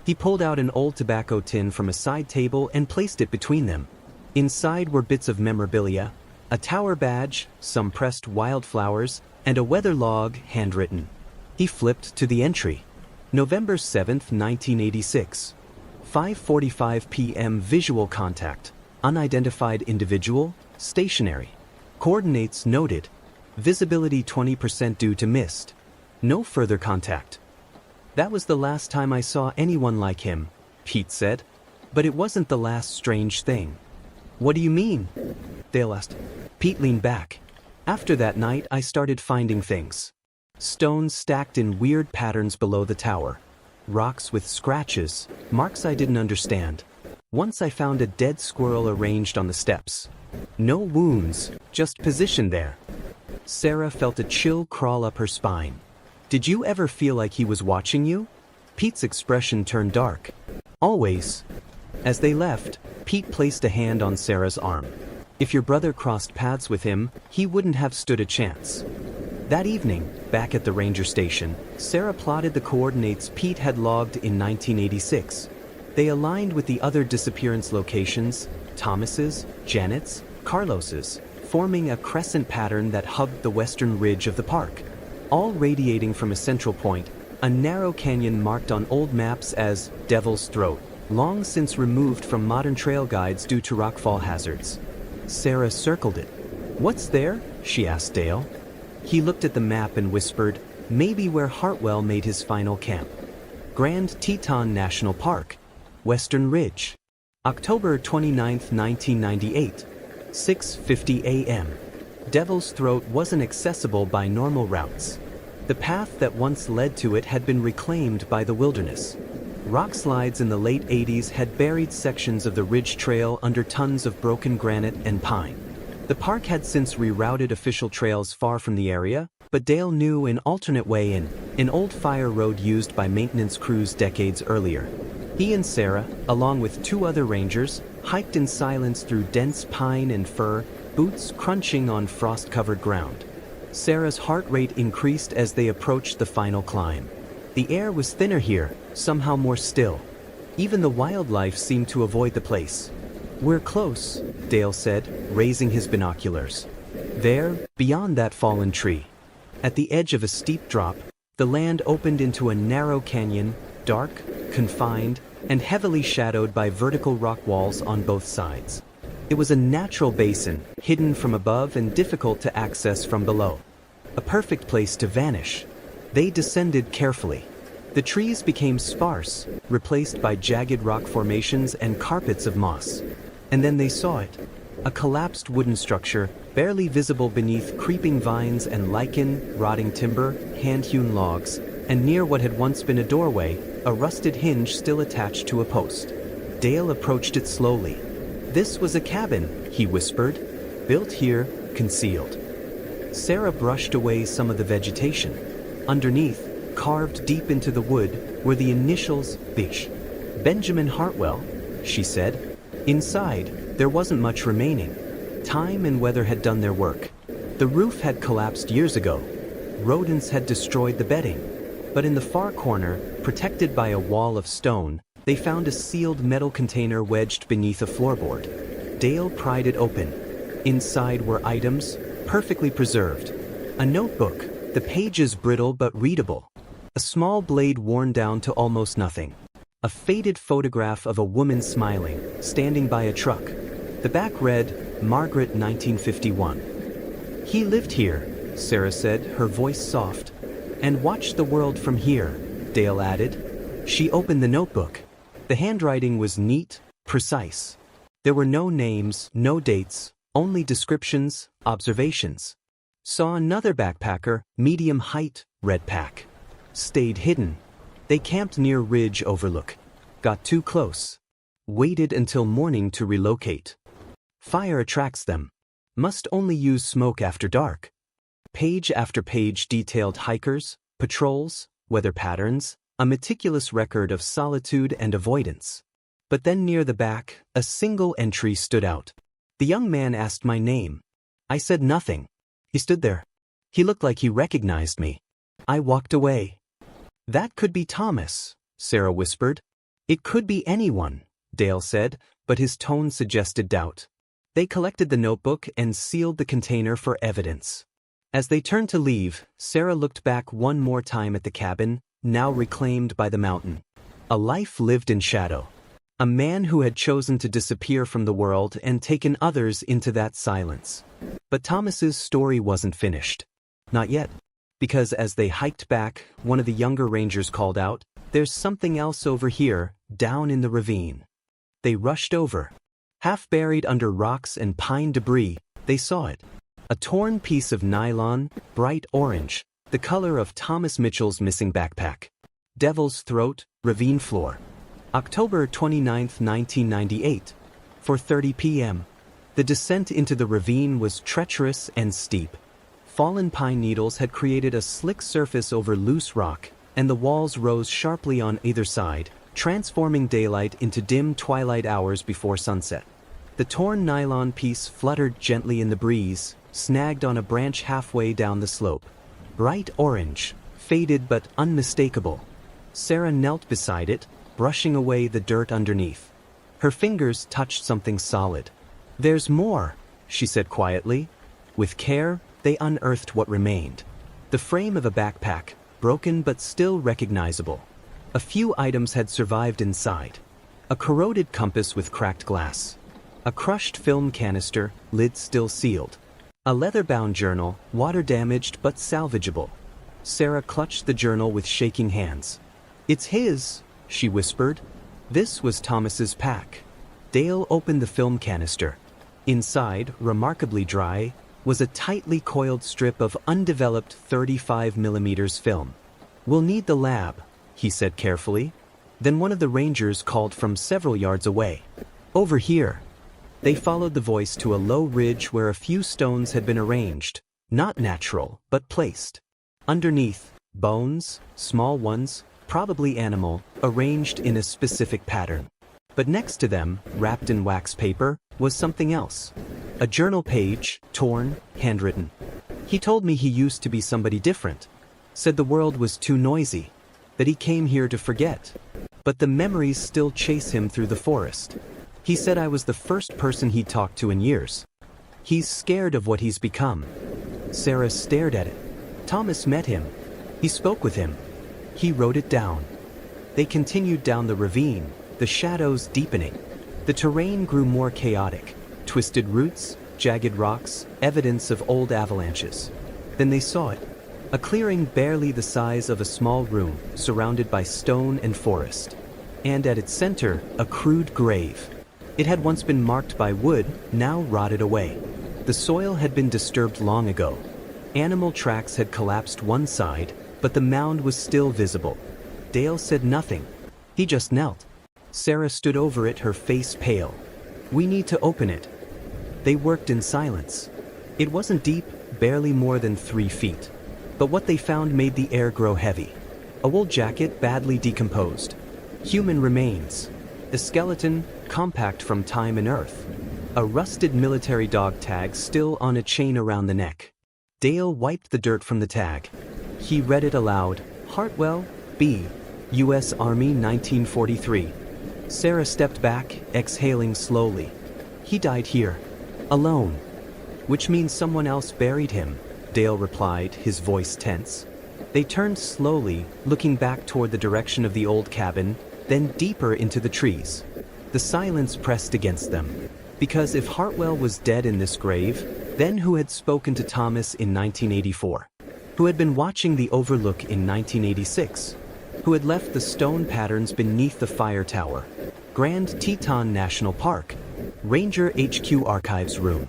He pulled out an old tobacco tin from a side table and placed it between them. Inside were bits of memorabilia, a tower badge, some pressed wildflowers, and a weather log handwritten. He flipped to the entry. November 7, 1986. 5:45 p.m. Visual contact. Unidentified individual, stationary. Coordinates noted. Visibility 20% due to mist. No further contact. That was the last time I saw anyone like him, Pete said. But it wasn't the last strange thing. What do you mean? Dale asked. Pete leaned back. After that night I started finding things. Stones stacked in weird patterns below the tower. Rocks with scratches, marks I didn't understand. Once I found a dead squirrel arranged on the steps. No wounds, just positioned there. Sarah felt a chill crawl up her spine. Did you ever feel like he was watching you? Pete's expression turned dark. Always. As they left, Pete placed a hand on Sarah's arm. If your brother crossed paths with him, he wouldn't have stood a chance. That evening, back at the ranger station, Sarah plotted the coordinates Pete had logged in 1986. They aligned with the other disappearance locations, Thomas's, Janet's, Carlos's, forming a crescent pattern that hugged the western ridge of the park. All radiating from a central point, a narrow canyon marked on old maps as Devil's Throat, long since removed from modern trail guides due to rockfall hazards. Sarah circled it. "What's there?" she asked Dale. He looked at the map and whispered, "Maybe where Hartwell made his final camp. Grand Teton National Park, Western Ridge. October 29, 1998, 6:50 a.m. Devil's Throat wasn't accessible by normal routes. The path that once led to it had been reclaimed by the wilderness. Rock slides in the late 80s had buried sections of the ridge trail under tons of broken granite and pine. The park had since rerouted official trails far from the area, but Dale knew an alternate way in, an old fire road used by maintenance crews decades earlier. He and Sarah, along with 2 other rangers, hiked in silence through dense pine and fir, boots crunching on frost-covered ground. Sarah's heart rate increased as they approached the final climb. The air was thinner here, somehow more still. Even the wildlife seemed to avoid the place. "We're close," Dale said, raising his binoculars. There, beyond that fallen tree, at the edge of a steep drop, the land opened into a narrow canyon, dark, confined, and heavily shadowed by vertical rock walls on both sides. It was a natural basin, hidden from above and difficult to access from below. A perfect place to vanish. They descended carefully. The trees became sparse, replaced by jagged rock formations and carpets of moss. And then they saw it. A collapsed wooden structure, barely visible beneath creeping vines and lichen, rotting timber, hand-hewn logs, and near what had once been a doorway, a rusted hinge still attached to a post. Dale approached it slowly. "This was a cabin," he whispered. "Built here, concealed." Sarah brushed away some of the vegetation. Underneath, carved deep into the wood, were the initials Bish. "Benjamin Hartwell," she said. Inside, there wasn't much remaining. Time and weather had done their work. The roof had collapsed years ago. Rodents had destroyed the bedding. But in the far corner, protected by a wall of stone, they found a sealed metal container wedged beneath a floorboard. Dale pried it open. Inside were items, perfectly preserved. A notebook, the pages brittle but readable. A small blade worn down to almost nothing. A faded photograph of a woman smiling, standing by a truck. The back read, "Margaret 1951. "He lived here," Sarah said, her voice soft. "And watched the world from here," Dale added. She opened the notebook. The handwriting was neat, precise. There were no names, no dates, only descriptions, observations. Saw another backpacker, medium height, red pack. Stayed hidden. They camped near ridge overlook. Got too close. Waited until morning to relocate. Fire attracts them. Must only use smoke after dark. Page after page detailed hikers, patrols, weather patterns, a meticulous record of solitude and avoidance. But then near the back, a single entry stood out. The young man asked my name. I said nothing. He stood there. He looked like he recognized me. I walked away. "That could be Thomas," Sarah whispered. "It could be anyone," Dale said, but his tone suggested doubt. They collected the notebook and sealed the container for evidence. As they turned to leave, Sarah looked back one more time at the cabin, now reclaimed by the mountain. A life lived in shadow. A man who had chosen to disappear from the world and taken others into that silence. But Thomas's story wasn't finished. Not yet. Because as they hiked back, one of the younger rangers called out, "There's something else over here, down in the ravine." They rushed over. Half buried under rocks and pine debris, they saw it. A torn piece of nylon, bright orange, the color of Thomas Mitchell's missing backpack. Devil's Throat, ravine floor. October 29, 1998. 4:30 p.m. The descent into the ravine was treacherous and steep. Fallen pine needles had created a slick surface over loose rock, and the walls rose sharply on either side, transforming daylight into dim twilight hours before sunset. The torn nylon piece fluttered gently in the breeze, snagged on a branch halfway down the slope. Bright orange, faded but unmistakable. Sarah knelt beside it, brushing away the dirt underneath. Her fingers touched something solid. "There's more," she said quietly. With care, they unearthed what remained. The frame of a backpack, broken but still recognizable. A few items had survived inside. A corroded compass with cracked glass. A crushed film canister, lid still sealed. A leather-bound journal, water-damaged but salvageable. Sarah clutched the journal with shaking hands. "It's his," she whispered. This was Thomas's pack. Dale opened the film canister. Inside, remarkably dry, was a tightly coiled strip of undeveloped 35mm film. "We'll need the lab," he said carefully. Then one of the rangers called from several yards away. "Over here." They followed the voice to a low ridge where a few stones had been arranged, not natural, but placed. Underneath, bones, small ones, probably animal, arranged in a specific pattern. But next to them, wrapped in wax paper, was something else. A journal page, torn, handwritten. "He told me he used to be somebody different. Said the world was too noisy. That he came here to forget. But the memories still chase him through the forest. He said I was the first person he'd talked to in years. He's scared of what he's become." Sarah stared at it. Thomas met him. He spoke with him. He wrote it down. They continued down the ravine, the shadows deepening. The terrain grew more chaotic. Twisted roots, jagged rocks, evidence of old avalanches. Then they saw it. A clearing barely the size of a small room, surrounded by stone and forest. And at its center, a crude grave. It had once been marked by wood, now rotted away. The soil had been disturbed long ago. Animal tracks had collapsed one side, but the mound was still visible. Dale said nothing. He just knelt. Sarah stood over it, her face pale. "We need to open it." They worked in silence. It wasn't deep, barely more than 3 feet. But what they found made the air grow heavy. A wool jacket badly decomposed. Human remains. A skeleton, compact from time and earth. A rusted military dog tag still on a chain around the neck. Dale wiped the dirt from the tag. He read it aloud. "Hartwell, B. U.S. Army, 1943. Sarah stepped back, exhaling slowly. "He died here. Alone." "Which means someone else buried him," Dale replied, his voice tense. They turned slowly, looking back toward the direction of the old cabin, then deeper into the trees. The silence pressed against them. Because if Hartwell was dead in this grave, then who had spoken to Thomas in 1984? Who had been watching the overlook in 1986? Who had left the stone patterns beneath the fire tower? Grand Teton National Park. Ranger HQ Archives Room.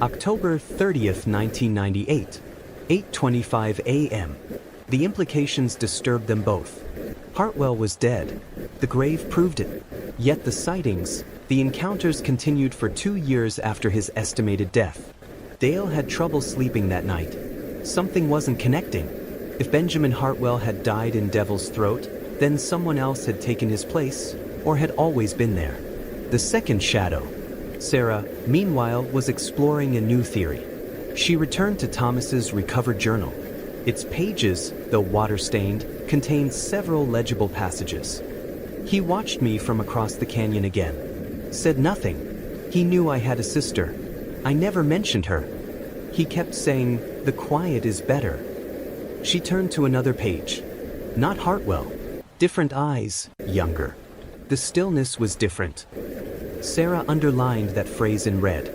October 30th, 1998. 8:25 a.m. The implications disturbed them both. Hartwell was dead. The grave proved it. Yet the sightings, the encounters continued for 2 years after his estimated death. Dale had trouble sleeping that night. Something wasn't connecting. If Benjamin Hartwell had died in Devil's Throat, then someone else had taken his place, or had always been there. The second shadow. Sarah, meanwhile, was exploring a new theory. She returned to Thomas's recovered journal. Its pages, though water-stained, contained several legible passages. "He watched me from across the canyon again. Said nothing. He knew I had a sister. I never mentioned her. He kept saying, 'The quiet is better.'" She turned to another page. Not Hartwell. Different eyes, younger. The stillness was different. Sarah underlined that phrase in red.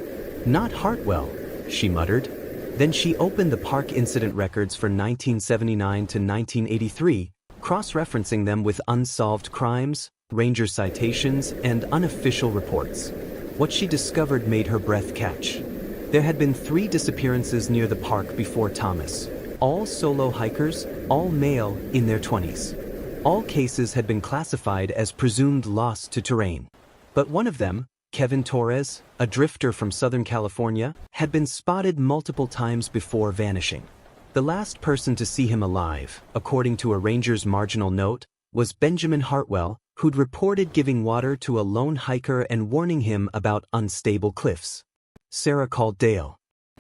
"Not Hartwell," she muttered. Then she opened the park incident records for 1979 to 1983, cross-referencing them with unsolved crimes, ranger citations, and unofficial reports. What she discovered made her breath catch. There had been 3 disappearances near the park before Thomas. All solo hikers, all male, in their 20s. All cases had been classified as presumed lost to terrain. But one of them, Kevin Torres, a drifter from Southern California, had been spotted multiple times before vanishing. The last person to see him alive, according to a ranger's marginal note, was Benjamin Hartwell, who'd reported giving water to a lone hiker and warning him about unstable cliffs. Sarah called Dale.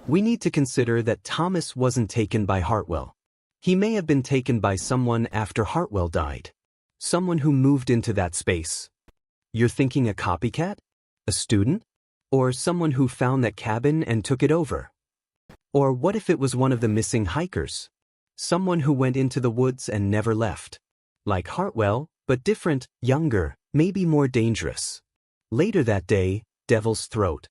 We need to consider that Thomas wasn't taken by Hartwell. He may have been taken by someone after Hartwell died. Someone who moved into that space. You're thinking a copycat? A student? Or someone who found that cabin and took it over? Or what if it was one of the missing hikers? Someone who went into the woods and never left. Like Hartwell, but different, younger, maybe more dangerous. Later that day, Devil's Throat.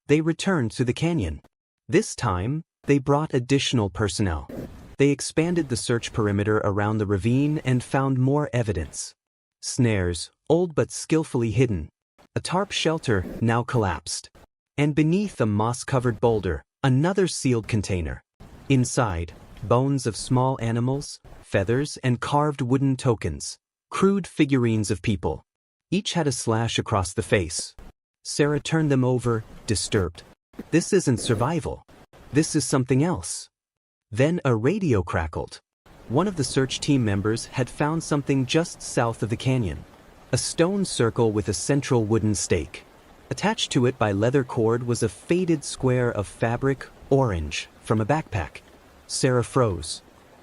They returned to the canyon. This time, they brought additional personnel. They expanded the search perimeter around the ravine and found more evidence. Snares, old but skillfully hidden. A tarp shelter, now collapsed. And beneath a moss-covered boulder, another sealed container. Inside, bones of small animals, feathers, and carved wooden tokens. Crude figurines of people. Each had a slash across the face. Sarah turned them over, disturbed. This isn't survival. This is something else. Then a radio crackled. One of the search team members had found something just south of the canyon. A stone circle with a central wooden stake. Attached to it by leather cord was a faded square of fabric, orange, from a backpack. Sarah froze.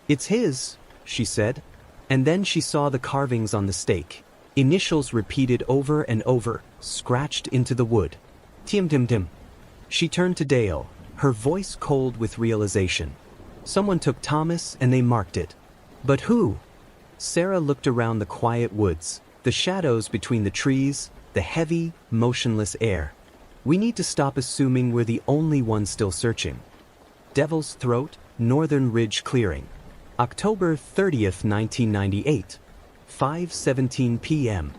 It's his, she said. And then she saw the carvings on the stake. Initials repeated over and over, scratched into the wood. Tim Tim Tim. She turned to Dale, her voice cold with realization. Someone took Thomas and they marked it. But who? Sarah looked around the quiet woods, the shadows between the trees, the heavy, motionless air. We need to stop assuming we're the only ones still searching. Devil's Throat, Northern Ridge Clearing. October 30th, 1998. 5:17 p.m.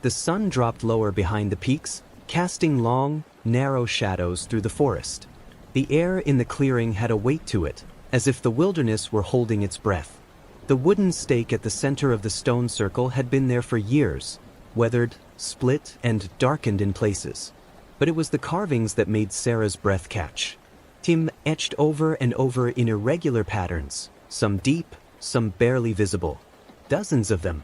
The sun dropped lower behind the peaks, casting long, narrow shadows through the forest. The air in the clearing had a weight to it, as if the wilderness were holding its breath. The wooden stake at the center of the stone circle had been there for years, weathered, split, and darkened in places. But it was the carvings that made Sarah's breath catch. Tim etched over and over in irregular patterns, some deep, some barely visible. Dozens of them.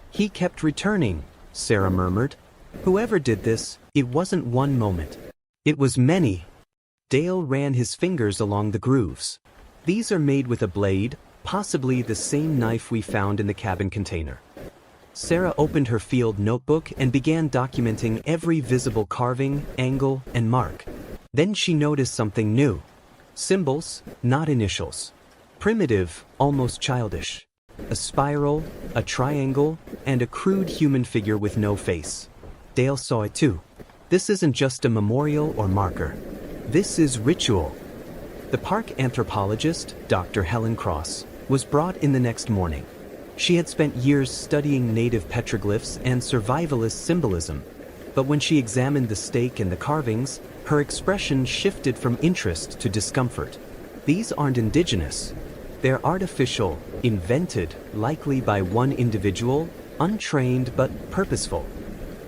He kept returning, Sarah murmured. Whoever did this, it wasn't one moment. It was many. Dale ran his fingers along the grooves. These are made with a blade, possibly the same knife we found in the cabin container. Sarah opened her field notebook and began documenting every visible carving, angle, and mark. Then she noticed something new. Symbols, not initials. Primitive, almost childish. A spiral, a triangle, and a crude human figure with no face. Dale saw it too. This isn't just a memorial or marker. This is ritual. The park anthropologist, Dr. Helen Cross, was brought in the next morning. She had spent years studying native petroglyphs and survivalist symbolism, but when she examined the stake and the carvings, her expression shifted from interest to discomfort. These aren't indigenous. They're artificial, invented, likely by one individual, untrained but purposeful.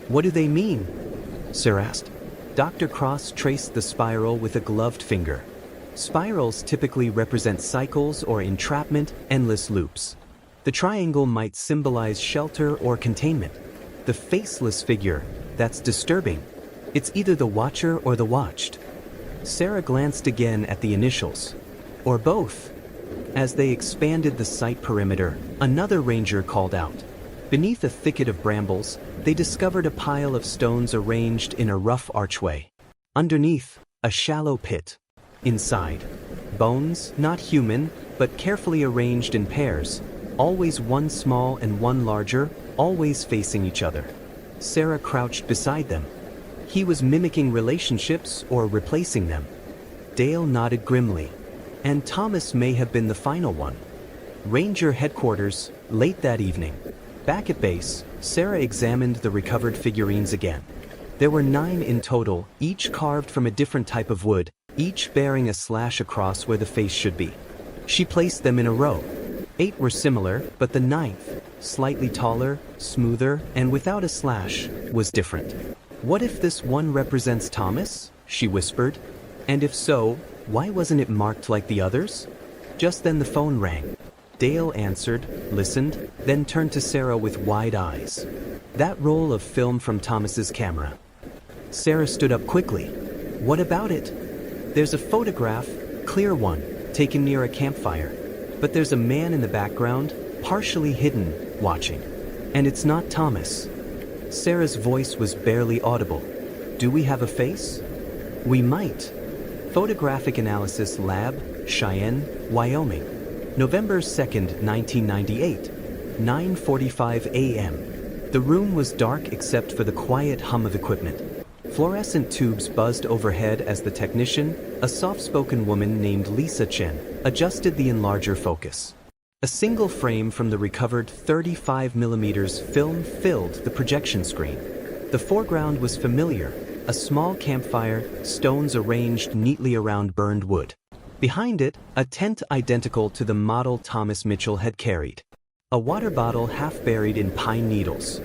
What do they mean? Sarah asked. Dr. Cross traced the spiral with a gloved finger. Spirals typically represent cycles or entrapment, endless loops. The triangle might symbolize shelter or containment. The faceless figure, that's disturbing. It's either the watcher or the watched. Sarah glanced again at the initials. Or both. As they expanded the site perimeter, another ranger called out. Beneath a thicket of brambles, they discovered a pile of stones arranged in a rough archway. Underneath, a shallow pit. Inside, bones, not human, but carefully arranged in pairs, always one small and one larger, always facing each other. Sarah crouched beside them. He was mimicking relationships or replacing them. Dale nodded grimly. And Thomas may have been the final one. Ranger headquarters, late that evening. Back at base, Sarah examined the recovered figurines again. There were 9 in total, each carved from a different type of wood, each bearing a slash across where the face should be. She placed them in a row. 8 were similar, but the 9th, slightly taller, smoother, and without a slash, was different. "What if this one represents Thomas?" she whispered. "And if so, why wasn't it marked like the others?" Just then the phone rang. Dale answered, listened, then turned to Sarah with wide eyes. That roll of film from Thomas's camera. Sarah stood up quickly. "What about it?" "There's a photograph, clear one, taken near a campfire. But there's a man in the background, partially hidden, watching. And it's not Thomas." Sarah's voice was barely audible. "Do we have a face?" "We might." Photographic Analysis Lab, Cheyenne, Wyoming. November 2nd, 1998, 9:45 a.m. The room was dark except for the quiet hum of equipment. Fluorescent tubes buzzed overhead as the technician, a soft-spoken woman named Lisa Chen, adjusted the enlarger focus. A single frame from the recovered 35mm film filled the projection screen. The foreground was familiar, a small campfire, stones arranged neatly around burned wood. Behind it, a tent identical to the model Thomas Mitchell had carried. A water bottle half buried in pine needles.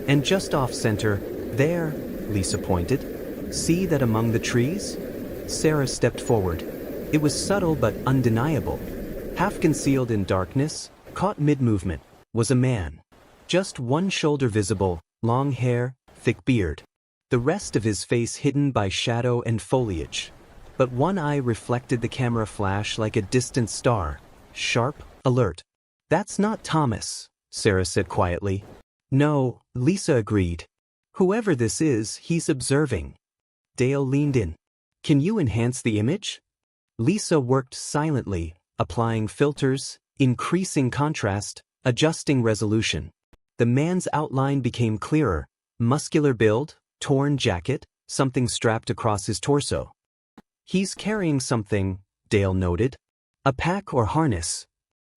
And just off-center, there, Lisa pointed. "See that among the trees?" Sarah stepped forward. It was subtle but undeniable. Half concealed in darkness, caught mid-movement, was a man. Just one shoulder visible, long hair, thick beard. The rest of his face hidden by shadow and foliage. But one eye reflected the camera flash like a distant star, sharp, alert. "That's not Thomas," Sarah said quietly. "No," Lisa agreed. "Whoever this is, he's observing." Dale leaned in. "Can you enhance the image?" Lisa worked silently, applying filters, increasing contrast, adjusting resolution. The man's outline became clearer, muscular build, torn jacket, something strapped across his torso. "He's carrying something," Dale noted. "A pack or harness."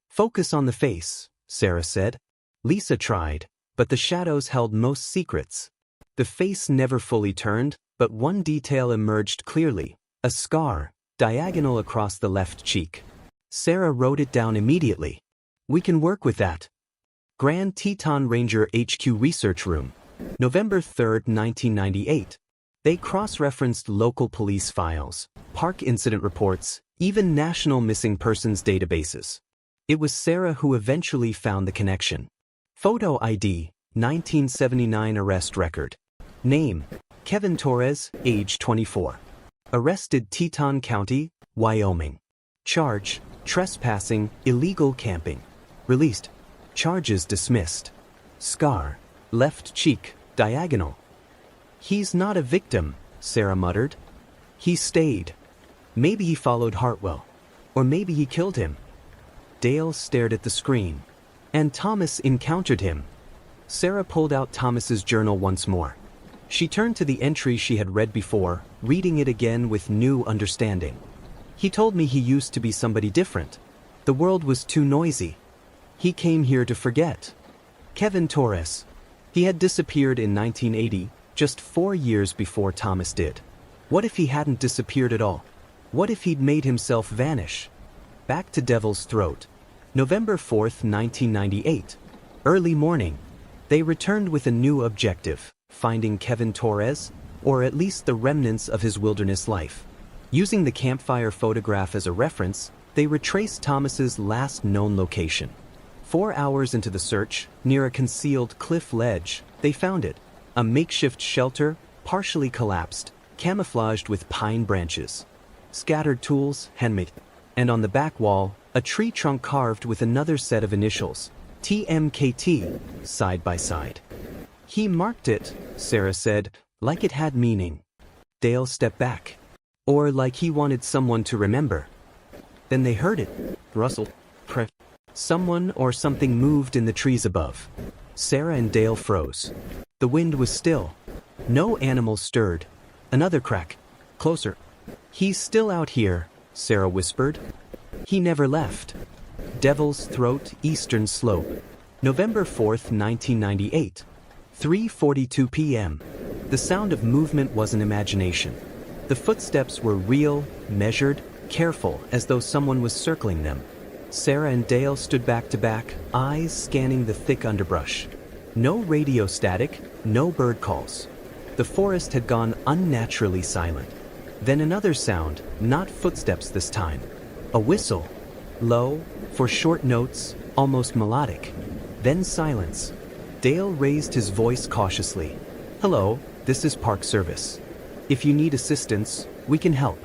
"Focus on the face," Sarah said. Lisa tried, but the shadows held most secrets. The face never fully turned, but one detail emerged clearly, a scar, diagonal across the left cheek. Sarah wrote it down immediately. "We can work with that." Grand Teton Ranger HQ Research Room. November 3rd, 1998. They cross-referenced local police files, park incident reports, even national missing persons databases. It was Sarah who eventually found the connection. Photo ID, 1979 arrest record. Name, Kevin Torres, age 24. Arrested Teton County, Wyoming. Charge, trespassing, illegal camping. Released. Charges dismissed. Scar, left cheek, diagonal. "He's not a victim," Sarah muttered. "He stayed. Maybe he followed Hartwell. Or maybe he killed him." Dale stared at the screen. "And Thomas encountered him." Sarah pulled out Thomas's journal once more. She turned to the entry she had read before, reading it again with new understanding. "He told me he used to be somebody different. The world was too noisy. He came here to forget." Kevin Torres. He had disappeared in 1980, just 4 years before Thomas did. What if he hadn't disappeared at all? What if he'd made himself vanish? Back to Devil's Throat. November 4th, 1998. Early morning. They returned with a new objective, finding Kevin Torres, or at least the remnants of his wilderness life. Using the campfire photograph as a reference, they retraced Thomas's last known location. 4 hours into the search, near a concealed cliff ledge, they found it. A makeshift shelter, partially collapsed, camouflaged with pine branches. Scattered tools, handmade. And on the back wall, a tree trunk carved with another set of initials, TMKT, side by side. "He marked it," Sarah said, "like it had meaning." Dale stepped back. "Or like he wanted someone to remember." Then they heard it. Rustle. Press. Someone or something moved in the trees above. Sarah and Dale froze. The wind was still. No animal stirred. Another crack. Closer. "He's still out here," Sarah whispered. "He never left." Devil's Throat, Eastern Slope. November 4th, 1998. 3:42 p.m. The sound of movement wasn't imagination. The footsteps were real, measured, careful, as though someone was circling them. Sarah and Dale stood back to back, eyes scanning the thick underbrush. No radio static, no bird calls. The forest had gone unnaturally silent. Then another sound, not footsteps this time. A whistle. Low, for short notes, almost melodic. Then silence. Dale raised his voice cautiously. "Hello, this is Park Service. If you need assistance, we can help."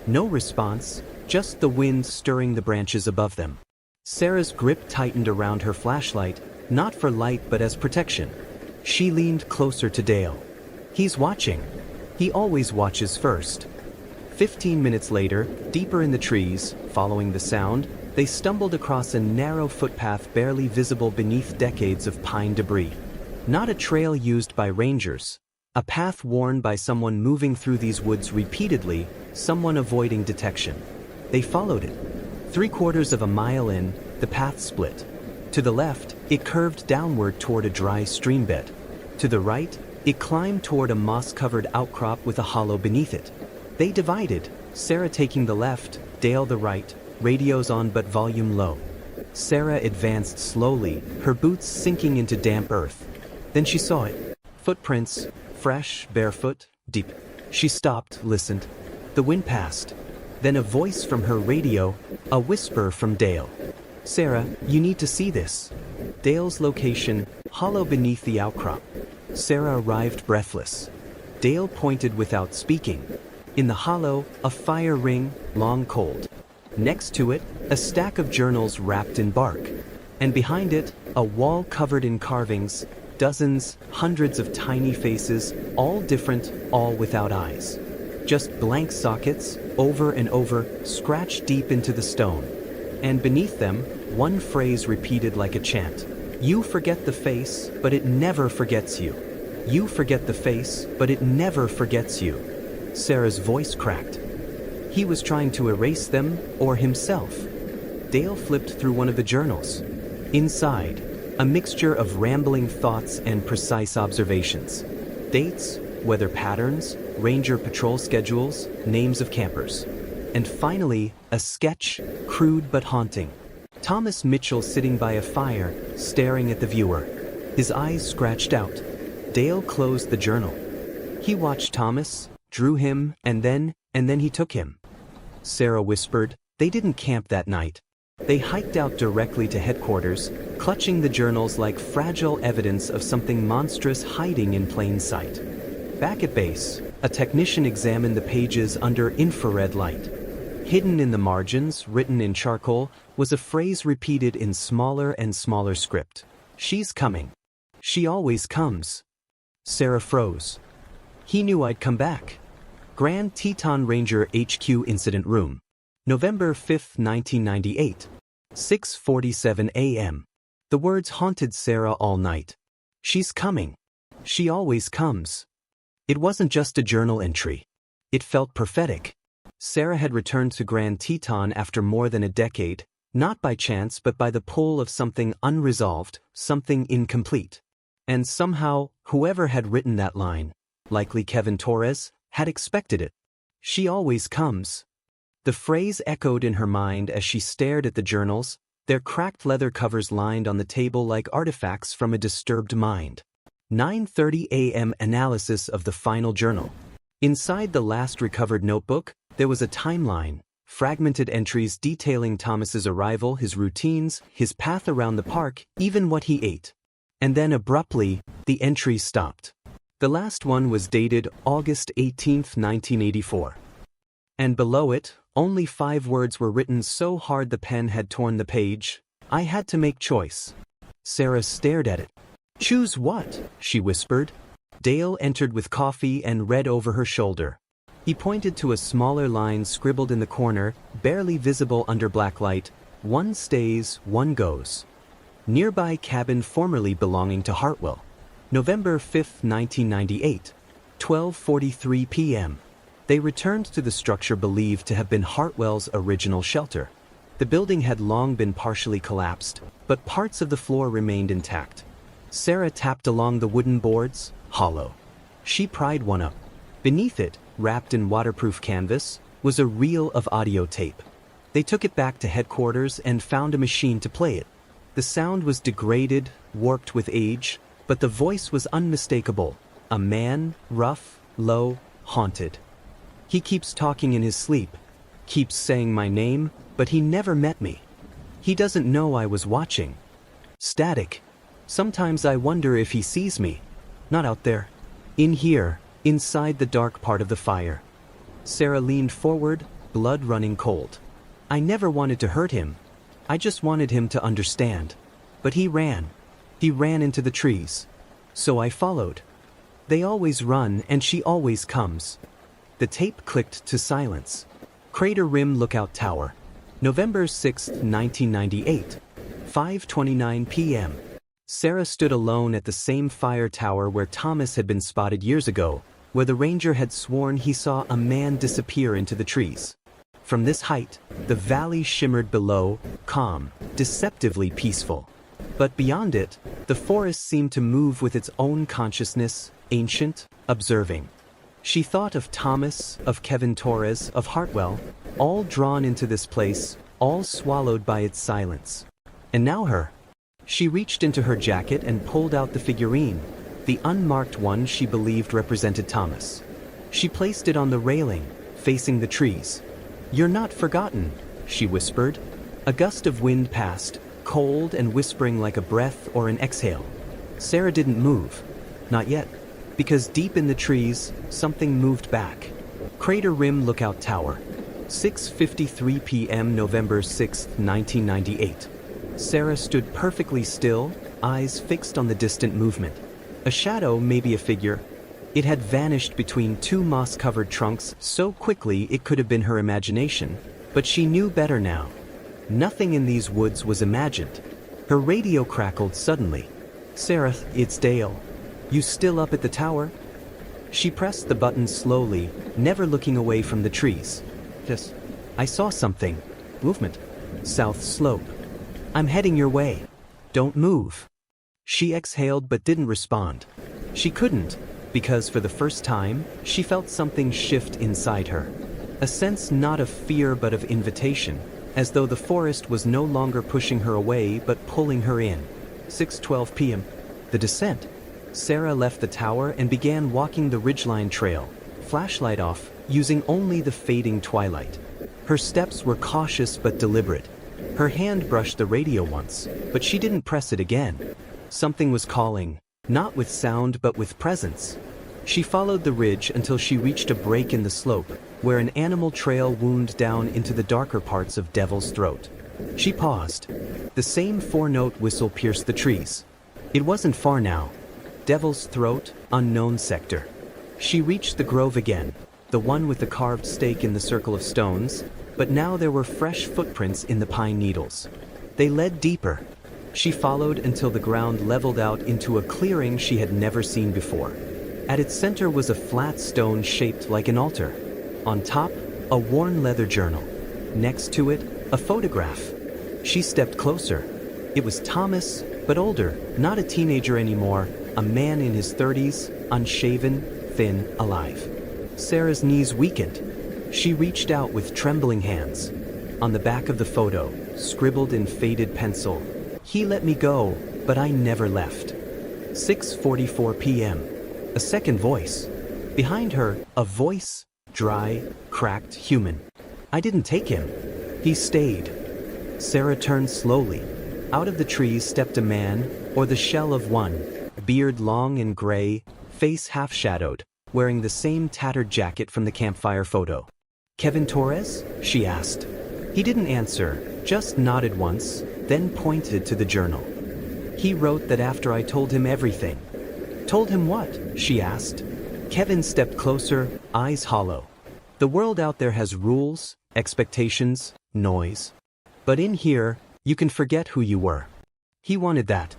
No response, just the wind stirring the branches above them. Sarah's grip tightened around her flashlight, not for light but as protection. She leaned closer to Dale. He's watching. He always watches first. 15 minutes later, deeper in the trees, following the sound, they stumbled across a narrow footpath barely visible beneath decades of pine debris. Not a trail used by rangers. A path worn by someone moving through these woods repeatedly, someone avoiding detection. They followed it. 3/4 of a mile in, the path split. To the left, it curved downward toward a dry stream bed. To the right, it climbed toward a moss-covered outcrop with a hollow beneath it. They divided, Sarah taking the left, Dale the right, radios on but volume low. Sarah advanced slowly, her boots sinking into damp earth. Then she saw it. Footprints, fresh, barefoot, deep. She stopped, listened. The wind passed. Then a voice from her radio, a whisper from Dale. "Sarah, you need to see this." Dale's location, hollow beneath the outcrop. Sarah arrived breathless. Dale pointed without speaking. In the hollow, a fire ring, long cold. Next to it, a stack of journals wrapped in bark. And behind it, a wall covered in carvings, dozens, hundreds of tiny faces, all different, all without eyes. Just blank sockets, over and over, scratched deep into the stone. And beneath them, one phrase repeated like a chant. "You forget the face, but it never forgets you. You forget the face, but it never forgets you." Sarah's voice cracked. He was trying to erase them, or himself. Dale flipped through one of the journals. Inside, a mixture of rambling thoughts and precise observations. Dates, weather patterns, ranger patrol schedules, names of campers. And finally, a sketch, crude but haunting. Thomas Mitchell sitting by a fire, staring at the viewer. His eyes scratched out. Dale closed the journal. He watched Thomas, drew him, and then he took him. Sarah whispered, "They didn't camp that night. They hiked out directly to headquarters, clutching the journals like fragile evidence of something monstrous hiding in plain sight." Back at base, a technician examined the pages under infrared light. Hidden in the margins, written in charcoal, was a phrase repeated in smaller and smaller script. "She's coming. She always comes." Sarah froze. He knew I'd come back. Grand Teton Ranger HQ Incident Room. November 5, 1998. 6:47 a.m. The words haunted Sarah all night. "She's coming. She always comes." It wasn't just a journal entry. It felt prophetic. Sarah had returned to Grand Teton after more than a decade, not by chance but by the pull of something unresolved, something incomplete. And somehow, whoever had written that line, likely Kevin Torres, had expected it. "She always comes." The phrase echoed in her mind as she stared at the journals, their cracked leather covers lined on the table like artifacts from a disturbed mind. 9:30 a.m. Analysis of the final journal. Inside the last recovered notebook, there was a timeline, fragmented entries detailing Thomas's arrival, his routines, his path around the park, even what he ate. And then abruptly, the entry stopped. The last one was dated August 18, 1984. And below it, only 5 words were written so hard the pen had torn the page. "I had to make choice." Sarah stared at it. "Choose what?" she whispered. Dale entered with coffee and read over her shoulder. He pointed to a smaller line scribbled in the corner, barely visible under black light. "One stays, one goes." Nearby cabin formerly belonging to Hartwell. November 5, 1998. 12:43 p.m. They returned to the structure believed to have been Hartwell's original shelter. The building had long been partially collapsed, but parts of the floor remained intact. Sarah tapped along the wooden boards, hollow. She pried one up. Beneath it, wrapped in waterproof canvas, was a reel of audio tape. They took it back to headquarters and found a machine to play it. The sound was degraded, warped with age, but the voice was unmistakable. A man, rough, low, haunted. He keeps talking in his sleep, keeps saying my name, but he never met me. He doesn't know I was watching. Static. Sometimes I wonder if he sees me. Not out there. In here, inside the dark part of the fire. Sarah leaned forward, blood running cold. I never wanted to hurt him. I just wanted him to understand. But he ran. He ran into the trees. So I followed. They always run and she always comes. The tape clicked to silence. Crater Rim Lookout Tower. November 6, 1998. 5:29 p.m. Sarah stood alone at the same fire tower where Thomas had been spotted years ago, where the ranger had sworn he saw a man disappear into the trees. From this height, the valley shimmered below, calm, deceptively peaceful. But beyond it, the forest seemed to move with its own consciousness, ancient, observing. She thought of Thomas, of Kevin Torres, of Hartwell, all drawn into this place, all swallowed by its silence. And now her. She reached into her jacket and pulled out the figurine, the unmarked one she believed represented Thomas. She placed it on the railing, facing the trees. "You're not forgotten," she whispered. A gust of wind passed, cold and whispering like a breath or an exhale. Sarah didn't move. Not yet. Because deep in the trees, something moved back. Crater Rim Lookout Tower. 6:53 p.m. November 6, 1998. Sarah stood perfectly still, eyes fixed on the distant movement. A shadow, maybe a figure. It had vanished between two moss-covered trunks so quickly it could have been her imagination, but she knew better now. Nothing in these woods was imagined. Her radio crackled suddenly. "Sarah, it's Dale. You still up at the tower?" She pressed the button slowly, never looking away from the trees. "Yes. I saw something. Movement. South slope. I'm heading your way. Don't move." She exhaled but didn't respond. She couldn't, because for the first time, she felt something shift inside her. A sense not of fear but of invitation, as though the forest was no longer pushing her away but pulling her in. 6:12 p.m. The descent. Sarah left the tower and began walking the ridgeline trail, flashlight off, using only the fading twilight. Her steps were cautious but deliberate. Her hand brushed the radio once, but she didn't press it again. Something was calling, not with sound but with presence. She followed the ridge until she reached a break in the slope, where an animal trail wound down into the darker parts of Devil's Throat. She paused. The same four-note whistle pierced the trees. It wasn't far now. Devil's Throat, unknown sector. She reached the grove again, the one with the carved stake in the circle of stones, but now there were fresh footprints in the pine needles. They led deeper. She followed until the ground leveled out into a clearing she had never seen before. At its center was a flat stone shaped like an altar. On top, a worn leather journal. Next to it, a photograph. She stepped closer. It was Thomas, but older, not a teenager anymore, a man in his 30s, unshaven, thin, alive. Sarah's knees weakened. She reached out with trembling hands. On the back of the photo, scribbled in faded pencil, "He let me go, but I never left." 6:44 p.m. A second voice. Behind her, a voice, dry, cracked, human. "I didn't take him. He stayed." Sarah turned slowly. Out of the trees stepped a man, or the shell of one, beard long and gray, face half-shadowed, wearing the same tattered jacket from the campfire photo. "Kevin Torres?" she asked. He didn't answer, just nodded once, then pointed to the journal. "He wrote that after I told him everything." "Told him what?" she asked. Kevin stepped closer, eyes hollow. "The world out there has rules, expectations, noise. But in here, you can forget who you were." He wanted that.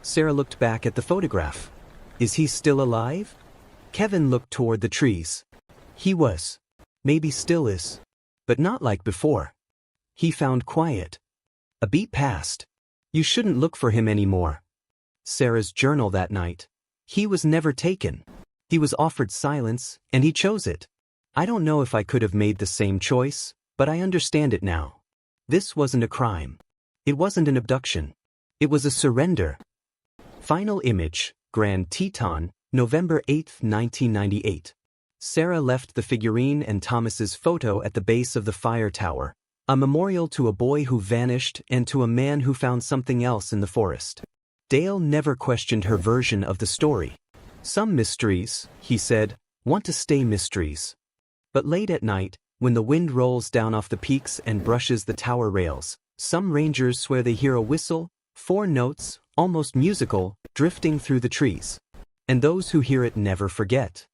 Sarah looked back at the photograph. Is he still alive? Kevin looked toward the trees. He was. Maybe still is. But not like before. He found quiet. A beat passed. You shouldn't look for him anymore. Sarah's journal that night. He was never taken. He was offered silence, and he chose it. I don't know if I could have made the same choice, but I understand it now. This wasn't a crime. It wasn't an abduction. It was a surrender. Final image, Grand Teton, November 8, 1998. Sarah left the figurine and Thomas's photo at the base of the fire tower, a memorial to a boy who vanished and to a man who found something else in the forest. Dale never questioned her version of the story. Some mysteries, he said, want to stay mysteries. But late at night, when the wind rolls down off the peaks and brushes the tower rails, some rangers swear they hear a whistle, 4 notes, almost musical, drifting through the trees. And those who hear it never forget.